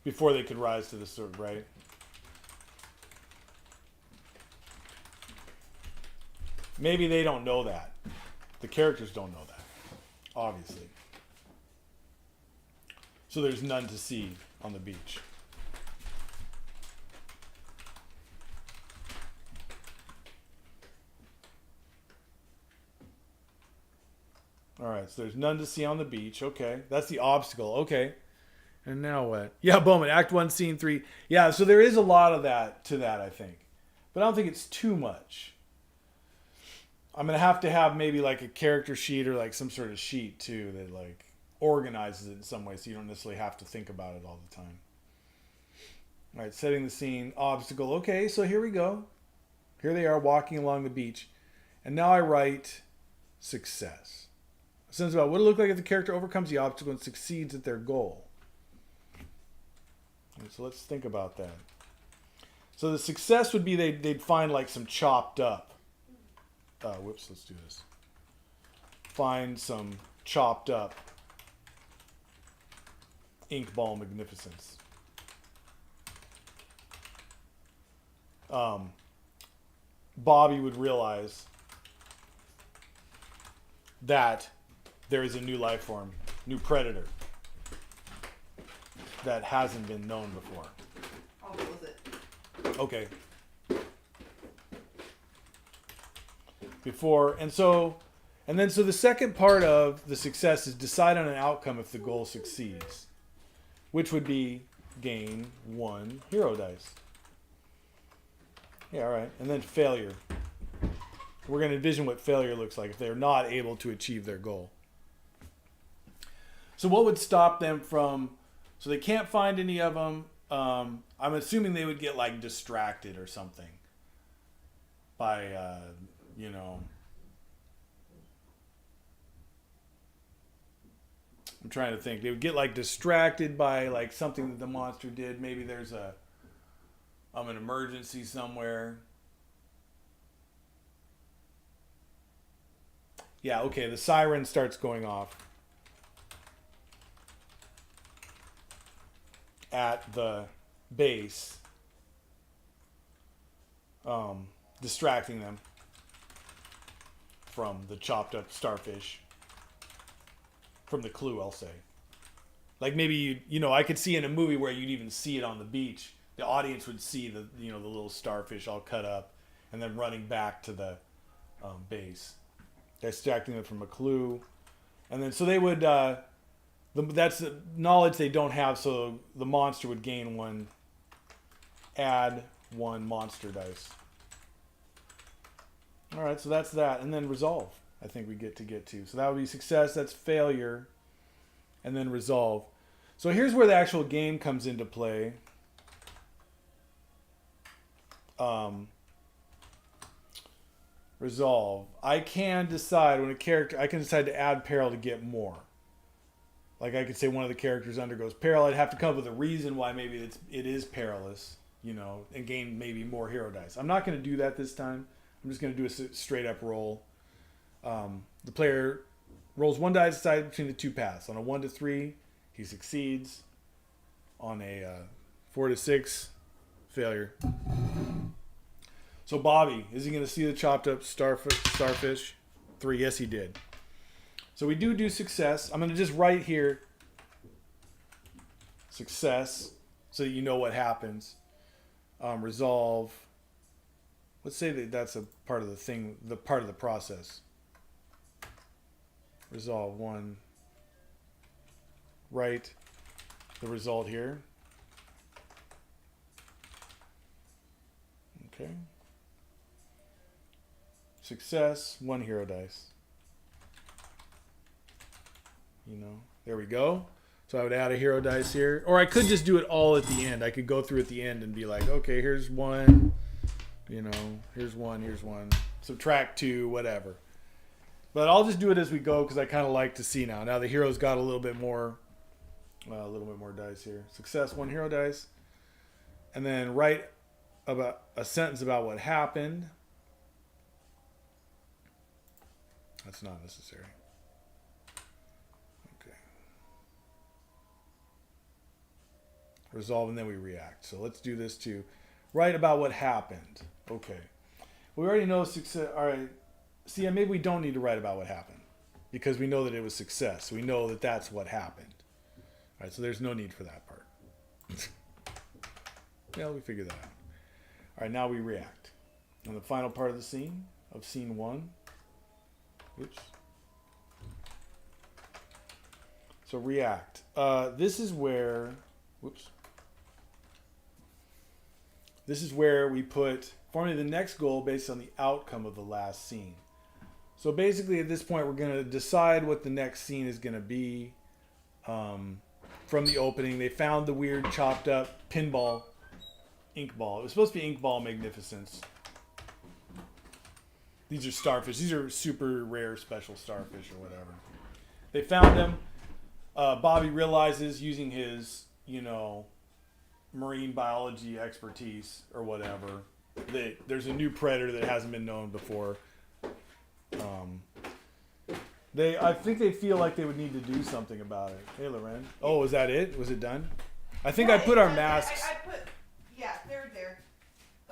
before they could rise to the sword, right? Maybe they don't know that. The characters don't know that, obviously. So there's none to see on the beach. All right, so there's none to see on the beach. Okay, that's the obstacle. Okay, and now what? Yeah, Bowman, Act 1, Scene 3. Yeah, so there is a lot of that to that, I think. But I don't think it's too much. I'm going to have maybe like a character sheet or like some sort of sheet too that like organizes it in some way so you don't necessarily have to think about it all the time. All right, setting the scene, obstacle. Okay, so here we go. Here they are walking along the beach. And now I write success. A sentence about what it look like if the character overcomes the obstacle and succeeds at their goal. And so let's think about that. So the success would be they'd find like some chopped up. Let's do this. Find some chopped up ink ball magnificence. Bobby would realize that there is a new life form, new predator that hasn't been known before. I'll go with it. Okay. So the second part of the success is decide on an outcome if the goal succeeds, which would be gain 1 hero dice. Yeah, all right. And then failure. We're going to envision what failure looks like if they're not able to achieve their goal. So what would stop them from... So they can't find any of them. I'm assuming they would get like distracted or something by, I'm trying to think. They would get like distracted by like something that the monster did. Maybe there's an emergency somewhere. Yeah, okay, the siren starts going off at the base, distracting them from the chopped up starfish, from the clue, I'll say. Like maybe, I could see in a movie where you'd even see it on the beach. The audience would see the little starfish all cut up and then running back to the base, distracting them from a clue. And then, so they would, that's the knowledge they don't have, so the monster would gain add 1 monster dice. All right, so that's that. And then resolve, I think we get to. So that would be success, that's failure, and then resolve. So here's where the actual game comes into play. Resolve. I can decide when a character, I can decide to add peril to get more. Like I could say one of the characters undergoes peril. I'd have to come up with a reason why maybe it is perilous, you know, and gain maybe more hero dice. I'm not going to do that this time. I'm just going to do a straight up roll. The player rolls one die to decide between the two paths. On a 1 to 3, he succeeds. On a 4 to 6, failure. So Bobby, is he going to see the chopped up starfish? 3, yes he did. So we do success. I'm going to just write here success so that you know what happens. Resolve. Let's say that that's a part of the thing, the part of the process. Resolve 1. Write the result here. Okay. Success, 1 hero dice. You know, there we go. So I would add a hero dice here. Or I could just do it all at the end. I could go through at the end and be like, okay, here's 1. You know, here's 1, here's 1. Subtract 2, whatever. But I'll just do it as we go because I kind of like to see now. Now the hero's got a little bit more dice here. Success, 1 hero dice. And then write about a sentence about what happened. That's not necessary. Okay. Resolve, and then we react. So let's do this too. Write about what happened. Okay. We already know success. All right. See, maybe we don't need to write about what happened because we know that it was success. We know that that's what happened. All right. So there's no need for that part. Yeah, we figured that out. All right. Now we react. On the final part of the scene, of scene 1. Oops. So react. This is where, whoops. This is where we put formulate the next goal based on the outcome of the last scene. So basically at this point we're going to decide what the next scene is going to be from the opening. They found the weird chopped up pinball ink ball. It was supposed to be ink ball magnificence. These are starfish. These are super rare special starfish or whatever. They found them. Bobby realizes using his, marine biology expertise or whatever, that there's a new predator that hasn't been known before. I think they feel like they would need to do something about it. Hey, Loren. Oh, is that it? Was it done? I think I put our masks. Yeah, they're there.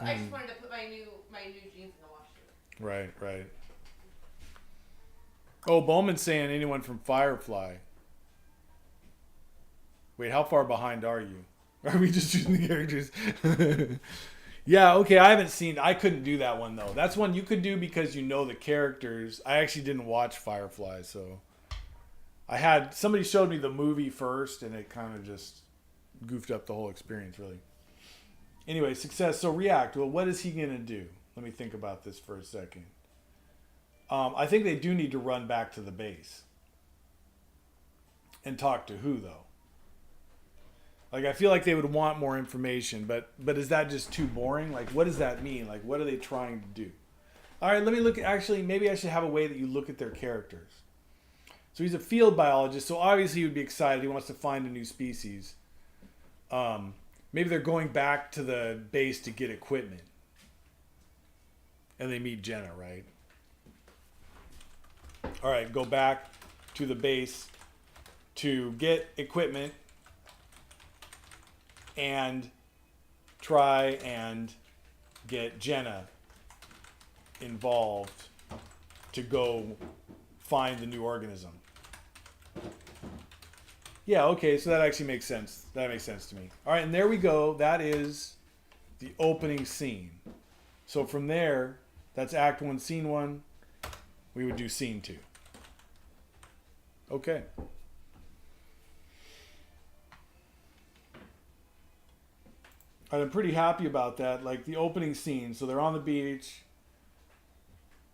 I just wanted to put my new jeans in the washer. Right. Oh, Bowman's saying anyone from Firefly. Wait, how far behind are you? Are we just choosing the characters? Yeah, okay, I couldn't do that one though. That's one you could do because you know the characters. I actually didn't watch Firefly, so somebody showed me the movie first and it kind of just goofed up the whole experience really. Anyway, success. So react. Well, what is he going to do? Let me think about this for a second. I think they do need to run back to the base. And talk to who, though? Like, I feel like they would want more information, but is that just too boring? Like, what does that mean? Like, what are they trying to do? All right, let me look. Actually, maybe I should have a way that you look at their characters. So he's a field biologist, so obviously he would be excited. He wants to find a new species. Maybe they're going back to the base to get equipment. And they meet Jenna, right? All right, go back to the base to get equipment and try and get Jenna involved to go find the new organism. Yeah, okay, so that actually makes sense. That makes sense to me. All right, and there we go. That is the opening scene. So from there, that's Act 1, Scene 1. We would do Scene 2. Okay. I'm pretty happy about that. Like the opening scene. So they're on the beach.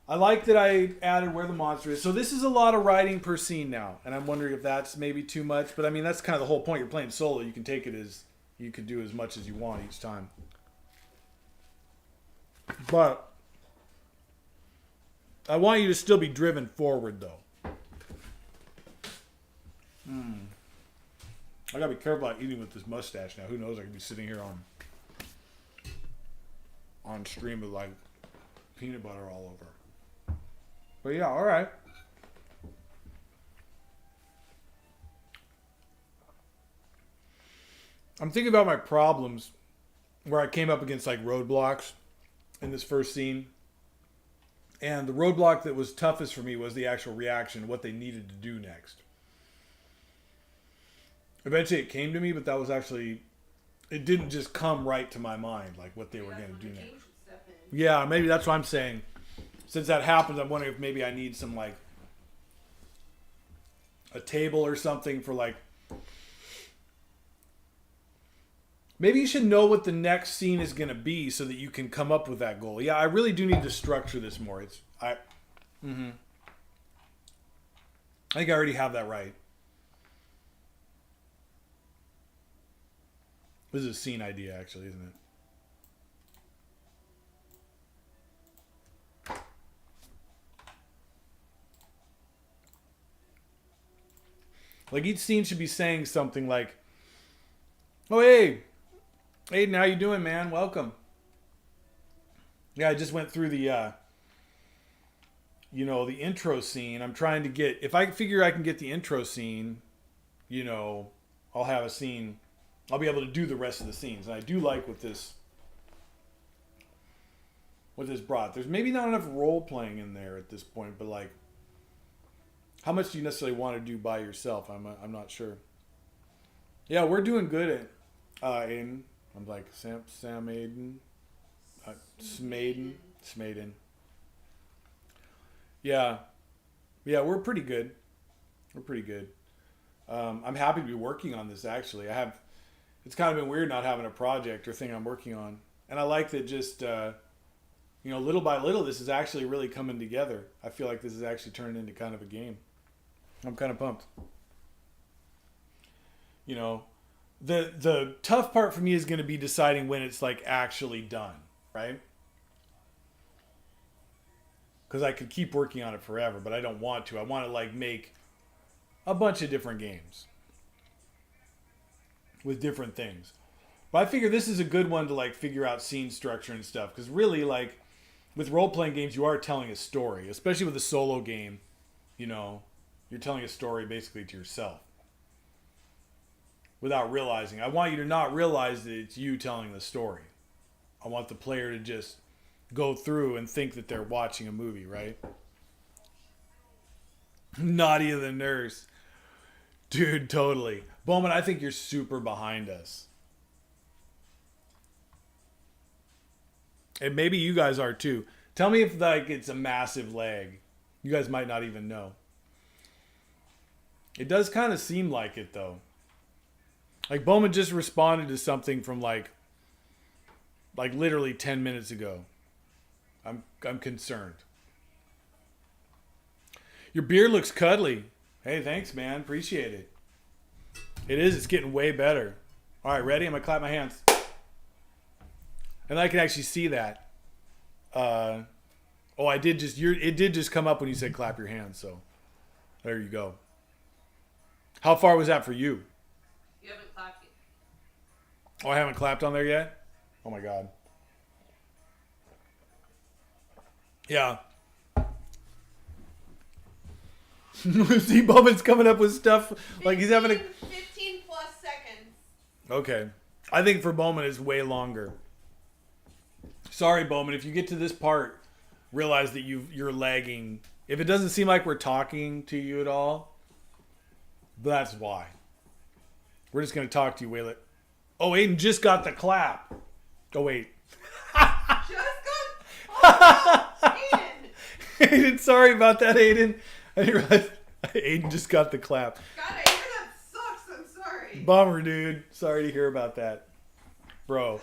I like that I added where the monster is. So this is a lot of writing per scene now. And I'm wondering if that's maybe too much. But I mean, that's kind of the whole point. You're playing solo. You can take it as... You can do as much as you want each time. But... I want you to still be driven forward, though. I gotta be careful about eating with this mustache now. Who knows? I could be sitting here on stream with like peanut butter all over. But yeah, all right. I'm thinking about my problems where I came up against like roadblocks in this first scene. And the roadblock that was toughest for me was the actual reaction, what they needed to do next. Eventually it came to me, but that was actually, it didn't just come right to my mind, like what they were going to do next. Yeah, maybe that's what I'm saying. Since that happens, I'm wondering if maybe I need some like a table or something for like, maybe you should know what the next scene is going to be so that you can come up with that goal. Yeah, I really do need to structure this more. I think I already have that right. This is a scene idea, actually, isn't it? Like each scene should be saying something like, "Oh hey, Aiden, how you doing, man? Welcome." Yeah, I just went through the, the intro scene. I'm trying to get, if I figure I can get the intro scene, I'll have a scene. I'll be able to do the rest of the scenes. And I do like what this brought. There's maybe not enough role playing in there at this point, but like, how much do you necessarily want to do by yourself? I'm not sure. Yeah, we're doing good at Aiden. I'm like Sam Aiden, Smaden. Yeah, we're pretty good. I'm happy to be working on this. Actually, it's kind of been weird not having a project or thing I'm working on, and I like that just little by little this is actually really coming together. I feel like this is actually turning into kind of a game. I'm kind of pumped. The tough part for me is going to be deciding when it's like actually done, right? Because I could keep working on it forever, but I don't want to. I want to like make a bunch of different games with different things. But I figure this is a good one to like figure out scene structure and stuff. Because really, like with role-playing games, you are telling a story, especially with a solo game. You're telling a story basically to yourself without realizing. I want you to not realize that it's you telling the story. I want the player to just go through and think that they're watching a movie, right? Nadia the nurse. Dude, totally. Bowman, I think you're super behind us. And maybe you guys are too. Tell me if like it's a massive lag. You guys might not even know. It does kind of seem like it though. Like Bowman just responded to something from like literally 10 minutes ago. I'm concerned. Your beard looks cuddly. Hey, thanks, man. Appreciate it. It is. It's getting way better. All right, ready? I'm going to clap my hands. And I can actually see that. It did just come up when you said clap your hands. So there you go. How far was that for you? You haven't clapped yet. Oh, I haven't clapped on there yet? Oh, my God. Yeah. See, Bowman's coming up with stuff like he's having 15 plus seconds. Okay. I think for Bowman it's way longer. Sorry, Bowman. If you get to this part, realize that you're lagging. If it doesn't seem like we're talking to you at all, that's why. We're just going to talk to you, Waylet. Oh, Aiden just got the clap. Oh, wait. Aiden! Aiden, sorry about that, Aiden. I didn't realize Aiden just got the clap. God, I hear that sucks. I'm sorry. Bummer, dude. Sorry to hear about that. Bro.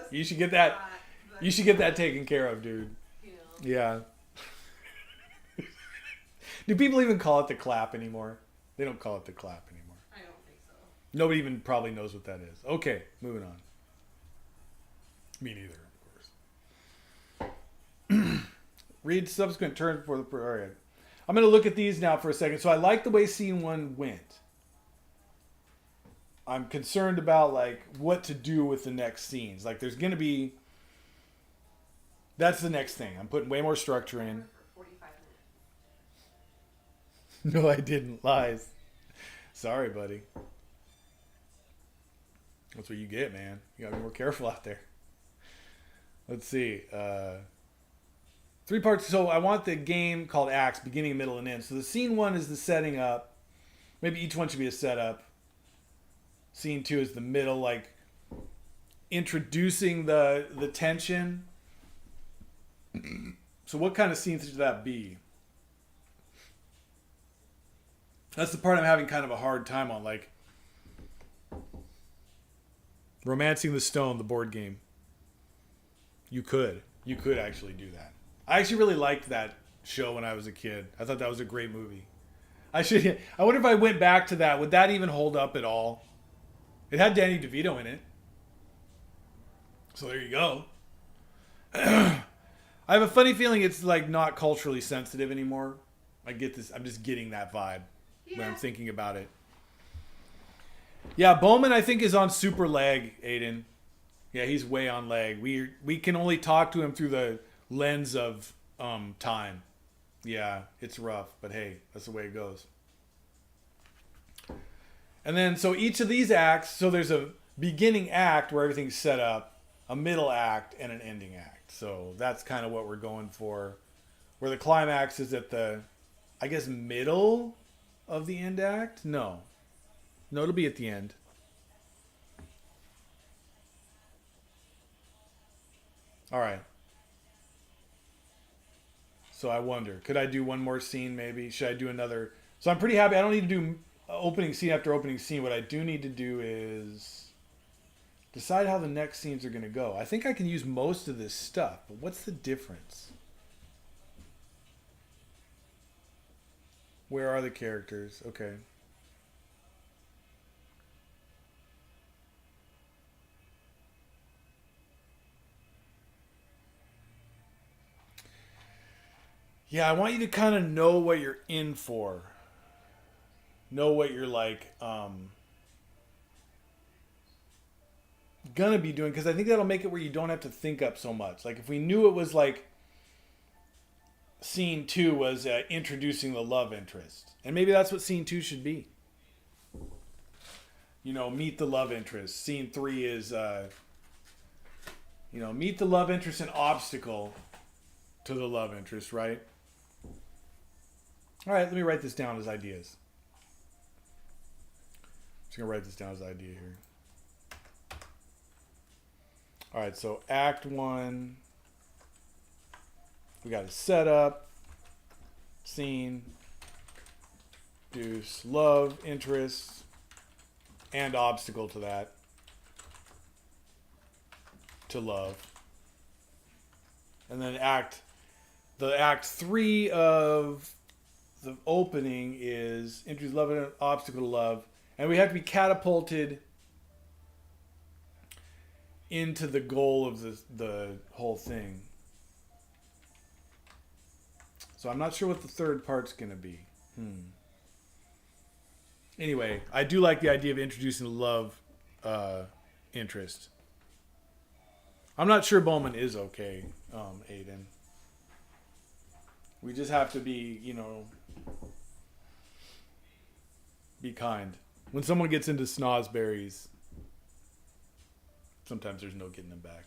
You should get that. You should get that taken care of, dude. You know. Yeah. Do people even call it the clap anymore? They don't call it the clap anymore. I don't think so. Nobody even probably knows what that is. Okay, moving on. Me neither, of course. Read subsequent turns before the... All right. I'm going to look at these now for a second. So I like the way scene 1 went. I'm concerned about, like, what to do with the next scenes. Like, there's going to be... That's the next thing. I'm putting way more structure in. For 45 minutes. No, I didn't. Lies. Sorry, buddy. That's what you get, man. You gotta be more careful out there. Let's see. 3 parts. So I want the game called acts, beginning, middle, and end. So the scene 1 is the setting up. Maybe each one should be a setup. Scene 2 is the middle, like introducing the tension. So what kind of scenes should that be? That's the part I'm having kind of a hard time on. Like, Romancing the Stone, the board game. You could actually do that. I actually really liked that show when I was a kid. I thought that was a great movie. I wonder if I went back to that, would that even hold up at all? It had Danny DeVito in it. So there you go. I have a funny feeling it's like not culturally sensitive anymore. I get this. I'm just getting that vibe when I'm thinking about it. Yeah, Bowman I think is on super leg, Aiden. Yeah, he's way on leg. We can only talk to him through the lens of time. Yeah, it's rough, but hey, that's the way it goes. And then so each of these acts, so there's a beginning act where everything's set up, a middle act, and an ending act. So that's kind of what we're going for. Where the climax is at the, I guess, middle of the end act? No, it'll be at the end. All right. So I wonder, could I do one more scene maybe? Should I do another? So I'm pretty happy. I don't need to do opening scene after opening scene. What I do need to do is decide how the next scenes are going to go. I think I can use most of this stuff, but what's the difference? Where are the characters? Okay. Yeah, I want you to kind of know what you're in for. Know what you're like gonna be doing, because I think that'll make it where you don't have to think up so much. Like if we knew it was like scene 2 was introducing the love interest, and maybe that's what scene 2 should be. You know, meet the love interest. Scene 3 is meet the love interest and obstacle to the love interest, right? All right, let me write this down as ideas. I'm just going to write this down as an idea here. All right, so Act 1. We got a setup, scene, deuce, love, interest, and obstacle to that. To love. And then Act 3 of the opening is introduce love and obstacle to love. And we have to be catapulted into the goal of the whole thing. So I'm not sure what the third part's going to be. Anyway, I do like the idea of introducing the love interest. I'm not sure Bowman is okay, Aiden. We just have to be, be kind. When someone gets into snozberries, sometimes there's no getting them back.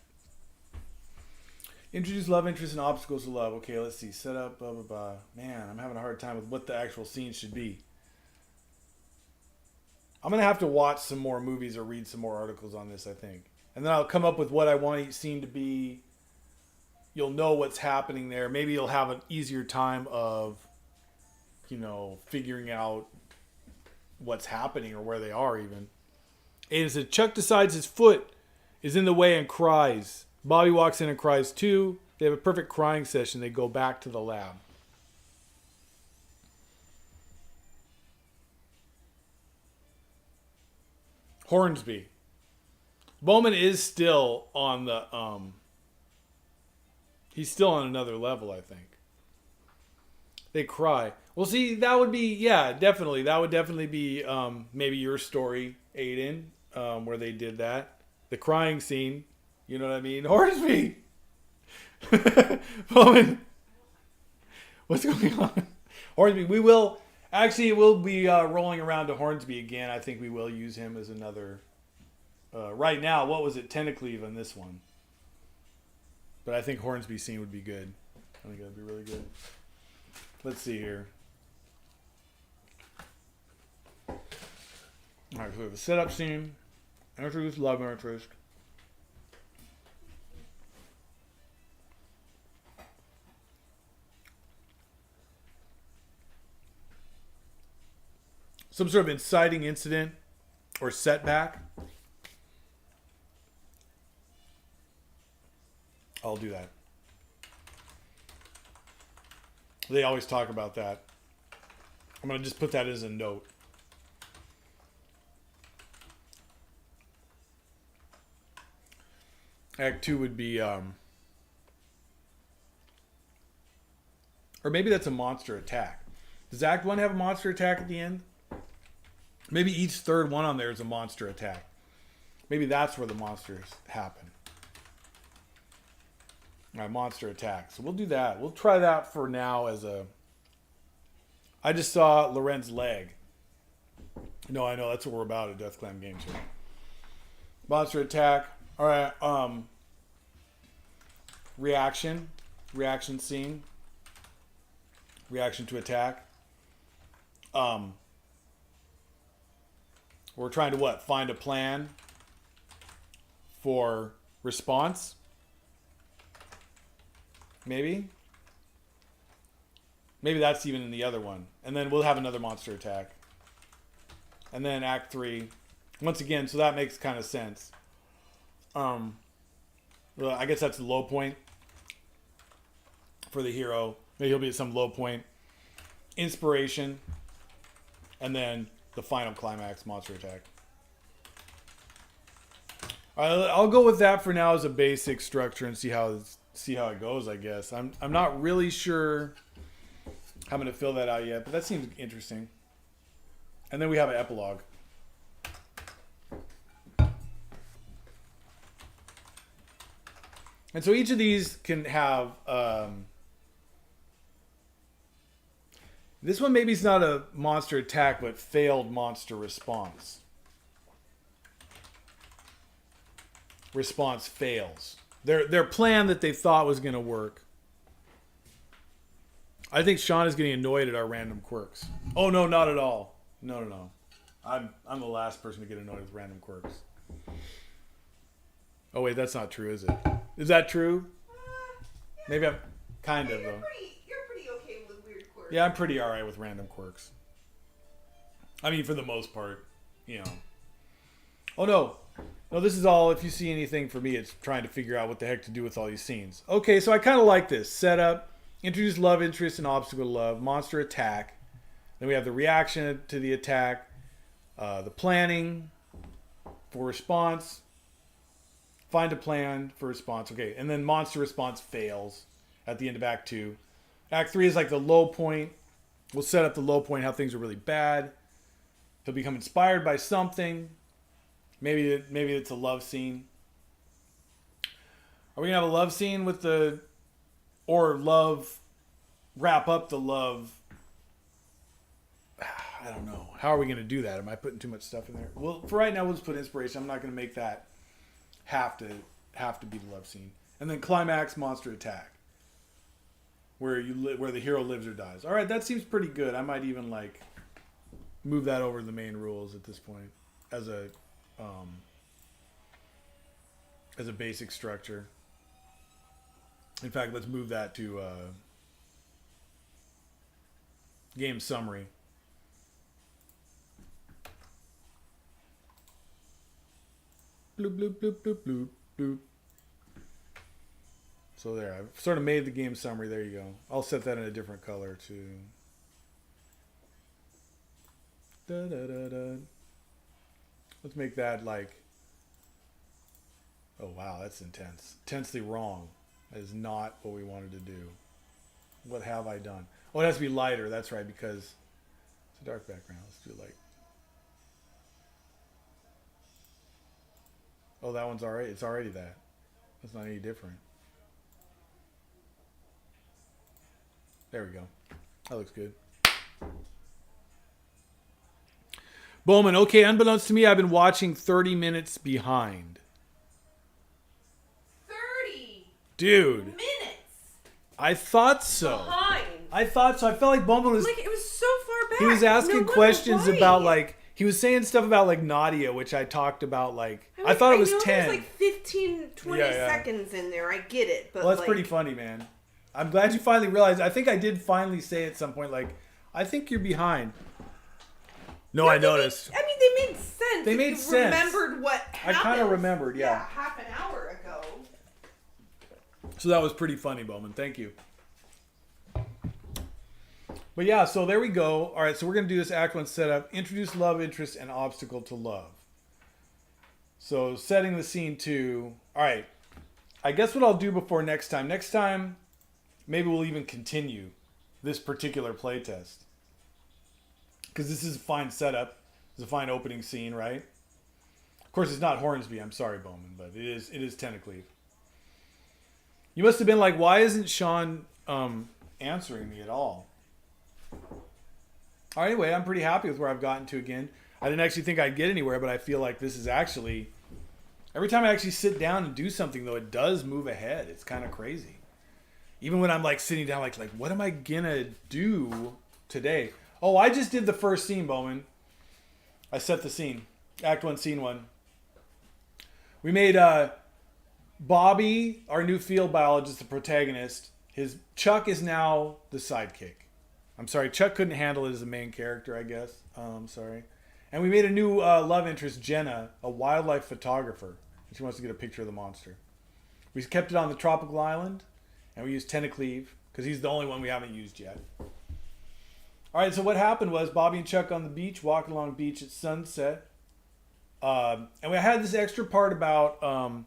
Introduce love interest and obstacles to love. Okay, let's see. Set up, blah, blah, blah. Man, I'm having a hard time with what the actual scene should be. I'm going to have to watch some more movies or read some more articles on this, I think. And then I'll come up with what I want each scene to be. You'll know what's happening there. Maybe you'll have an easier time of, figuring out what's happening or where they are even. Aiden said, Chuck decides his foot is in the way and cries. Bobby walks in and cries too. They have a perfect crying session. They go back to the lab. Hornsby. Bowman is still on the he's still on another level, I think. They cry. Well, see, that would be, yeah, definitely. That would definitely be maybe your story, Aiden, where they did that. The crying scene. You know what I mean? Hornsby! Bowman. What's going on? Hornsby. We will, actually, we'll be rolling around to Hornsby again. I think we will use him as another, right now, what was it? Tentacleave on this one. But I think Hornsby scene would be good. I think that would be really good. Let's see here. Alright, so the setup scene. Introduce love interest. Some sort of inciting incident or setback. I'll do that. They always talk about that. I'm going to just put that as a note. Act 2 would be, or maybe that's a monster attack. Does Act 1 have a monster attack at the end? Maybe each third one on there is a monster attack. Maybe that's where the monsters happen. All right, monster attack. So we'll do that. We'll try that for now as a... I just saw Loren's leg. No, I know. That's what we're about at Death Clam Games here. Monster attack. All right. Reaction. Reaction scene. Reaction to attack. We're trying to what? Find a plan for response. Maybe that's even in the other one. And then we'll have another monster attack. And then Act 3. Once again, so that makes kind of sense. Well, I guess that's the low point for the hero. Maybe he'll be at some low point. Inspiration. And then the final climax, monster attack. I'll go with that for now as a basic structure and see how it goes, I guess. I'm not really sure how I'm going to fill that out yet, but that seems interesting. And then we have an epilogue. And so each of these can have... this one maybe is not a monster attack, but failed monster response. Response fails. Their plan that they thought was going to work. I think Sean is getting annoyed at our random quirks. Oh, no, not at all. No. I'm the last person to get annoyed with random quirks. Oh, wait, that's not true, is it? Is that true? Maybe I'm kind of, though. You're pretty okay with weird quirks. Yeah, I'm pretty alright with random quirks. I mean, for the most part, you know. Oh, no. No, this is all, if you see anything for me, it's trying to figure out what the heck to do with all these scenes. Okay, so I kind of like this. Setup, introduce love interest and obstacle to love, monster attack. Then we have the reaction to the attack, the planning for response, find a plan for response. Okay, and then monster response fails at the end of Act 2. Act 3 is like the low point. We'll set up the low point, how things are really bad. He'll become inspired by something. Maybe it's a love scene. Are we going to have a love scene with wrap up the love? I don't know. How are we going to do that? Am I putting too much stuff in there? Well, for right now, we'll just put inspiration. I'm not going to make that have to be the love scene. And then climax, monster attack. Where the hero lives or dies. All right, that seems pretty good. I might even move that over to the main rules at this point as a basic structure. In fact, let's move that to game summary. Bloop, bloop, bloop, bloop, bloop, bloop. So there, I've sort of made the game summary. There you go. I'll set that in a different color too. Da, da, da, da. Let's make that like... Oh, wow, that's intense. Intensely wrong. That is not what we wanted to do. What have I done? Oh, it has to be lighter. That's right, because it's a dark background. Let's do light. Oh, that one's already... It's already that. That's not any different. There we go. That looks good. Bowman, okay, unbeknownst to me, I've been watching 30 minutes behind. 30 Dude. minutes I thought so. behind. I thought so. I felt like Bowman was... Like, it was so far back. He was asking No questions why. about, like... He was saying stuff about, like, Nadia, which I talked about, like... I thought it was 10. There's like 15, 20 Yeah. seconds in there. I get it. But Well, that's like, pretty funny, man. I'm glad you finally realized. I think I did finally say at some point, like, I think you're behind. No, I noticed. I mean, they made sense. They if made you sense. Remembered what happened. I kind of remembered, yeah. Half an hour ago. So that was pretty funny, Bowman. Thank you. But yeah, so there we go. All right, so we're going to do this Act 1 setup. Introduce love interest and obstacle to love. So setting the scene 2. All right. I guess what I'll do before next time. Next time, maybe we'll even continue this particular playtest. Because this is a fine setup. It's a fine opening scene, right? Of course, it's not Hornsby. I'm sorry, Bowman, but it is Tentacleave. You must have been like, why isn't Sean answering me at all? All right, anyway, I'm pretty happy with where I've gotten to again. I didn't actually think I'd get anywhere, but I feel like this is actually... Every time I actually sit down and do something, though, it does move ahead. It's kind of crazy. Even when I'm like sitting down, like what am I gonna do today? Oh, I just did the first scene, Bowman. I set the scene. Act 1, Scene 1. We made Bobby, our new field biologist, the protagonist. Chuck is now the sidekick. I'm sorry, Chuck couldn't handle it as the main character, I guess. I'm sorry. And we made a new love interest, Jenna, a wildlife photographer. She wants to get a picture of the monster. We kept it on the tropical island, and we used Tentacleave, because he's the only one we haven't used yet. All right, so what happened was Bobby and Chuck on the beach, walking along the beach at sunset. And we had this extra part about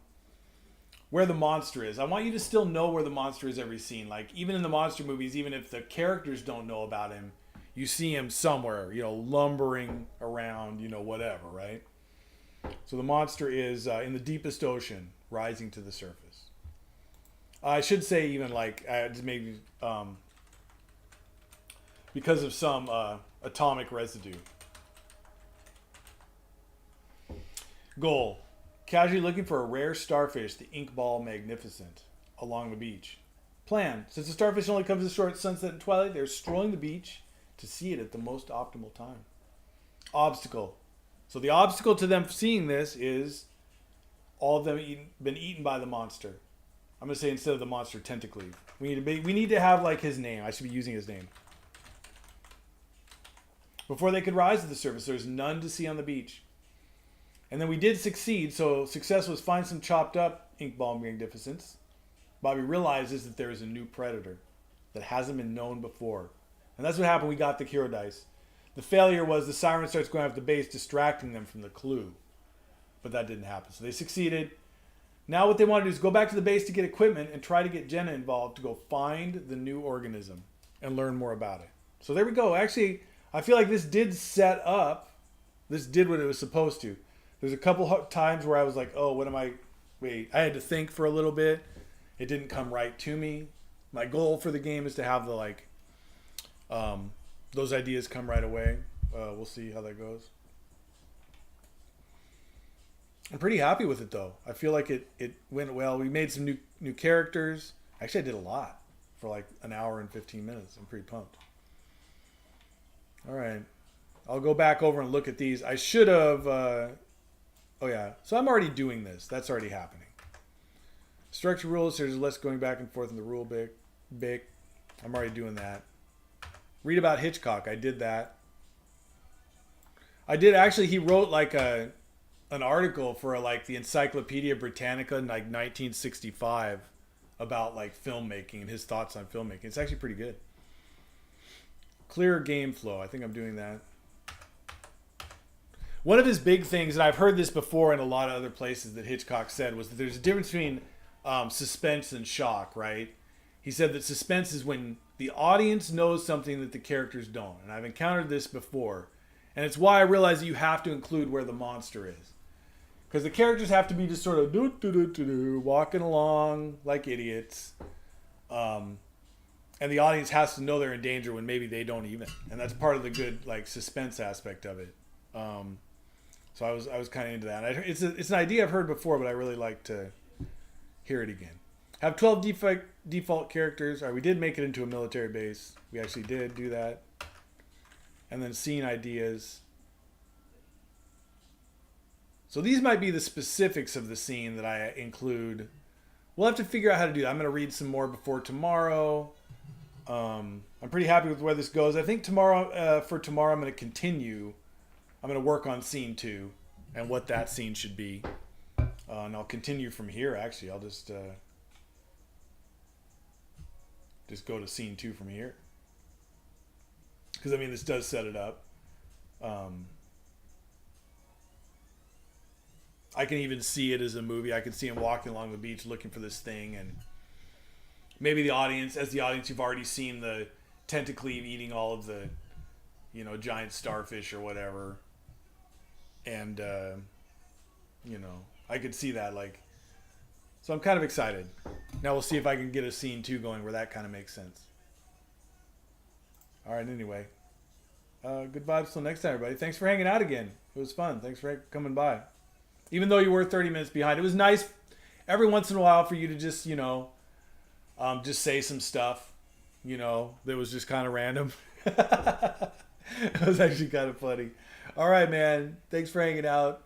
where the monster is. I want you to still know where the monster is every scene. Like, even in the monster movies, even if the characters don't know about him, you see him somewhere, lumbering around, whatever, right? So the monster is in the deepest ocean, rising to the surface. I should say even like, maybe because of some atomic residue. Goal. Casually looking for a rare starfish, the inkball magnificent, along the beach. Plan. Since the starfish only comes ashore at sunset and twilight, they're strolling the beach to see it at the most optimal time. Obstacle. So the obstacle to them seeing this is all of them been eaten by the monster. I'm going to say instead of the monster, Tentacleave. We need to have like his name. I should be using his name. Before they could rise to the surface, there's none to see on the beach. And then we did succeed, so success was find some chopped up inkball magnificence. Bobby realizes that there is a new predator that hasn't been known before. And that's what happened. We got the hero dice. The failure was the siren starts going after the base, distracting them from the clue. But that didn't happen. So they succeeded. Now what they want to do is go back to the base to get equipment and try to get Jenna involved to go find the new organism and learn more about it. So there we go. Actually, I feel like this did set up. This did what it was supposed to. There's a couple times where I was like, oh, what am I... Wait, I had to think for a little bit. It didn't come right to me. My goal for the game is to have the, those ideas come right away. We'll see how that goes. I'm pretty happy with it, though. I feel like it went well. We made some new characters. Actually, I did a lot for like an hour and 15 minutes. I'm pretty pumped. All right. I'll go back over and look at these. I should have... oh, yeah. So I'm already doing this. That's already happening. Structure rules. There's less going back and forth in the rule book. I'm already doing that. Read about Hitchcock. I did that. I did actually. He wrote like an article for like the Encyclopedia Britannica in like 1965 about like filmmaking and his thoughts on filmmaking. It's actually pretty good. Clear game flow. I think I'm doing that. One of his big things, and I've heard this before in a lot of other places that Hitchcock said, was that there's a difference between suspense and shock, right? He said that suspense is when the audience knows something that the characters don't. And I've encountered this before. And it's why I realize that you have to include where the monster is. Because the characters have to be just sort of walking along like idiots. And the audience has to know they're in danger when maybe they don't even. And that's part of the good like suspense aspect of it. So I was kind of into that. It's an idea I've heard before, but I really like to hear it again. Have 12 default characters. All right, we did make it into a military base. We actually did do that. And then scene ideas. So these might be the specifics of the scene that I include. We'll have to figure out how to do that. I'm going to read some more before tomorrow. I'm pretty happy with where this goes. I think tomorrow, for tomorrow, I'm going to continue. I'm going to work on scene 2 and what that scene should be. And I'll continue from here, actually. I'll just go to scene 2 from here. Because, I mean, this does set it up. I can even see it as a movie. I can see him walking along the beach looking for this thing. And maybe the audience, you've already seen the tentacleave eating all of the, giant starfish or whatever. And, I could see that, so I'm kind of excited. Now we'll see if I can get a scene 2 going where that kind of makes sense. All right, anyway. Good vibes till next time, everybody. Thanks for hanging out again. It was fun. Thanks for coming by. Even though you were 30 minutes behind, it was nice every once in a while for you to just, just say some stuff, that was just kind of random. It was actually kind of funny. All right, man. Thanks for hanging out.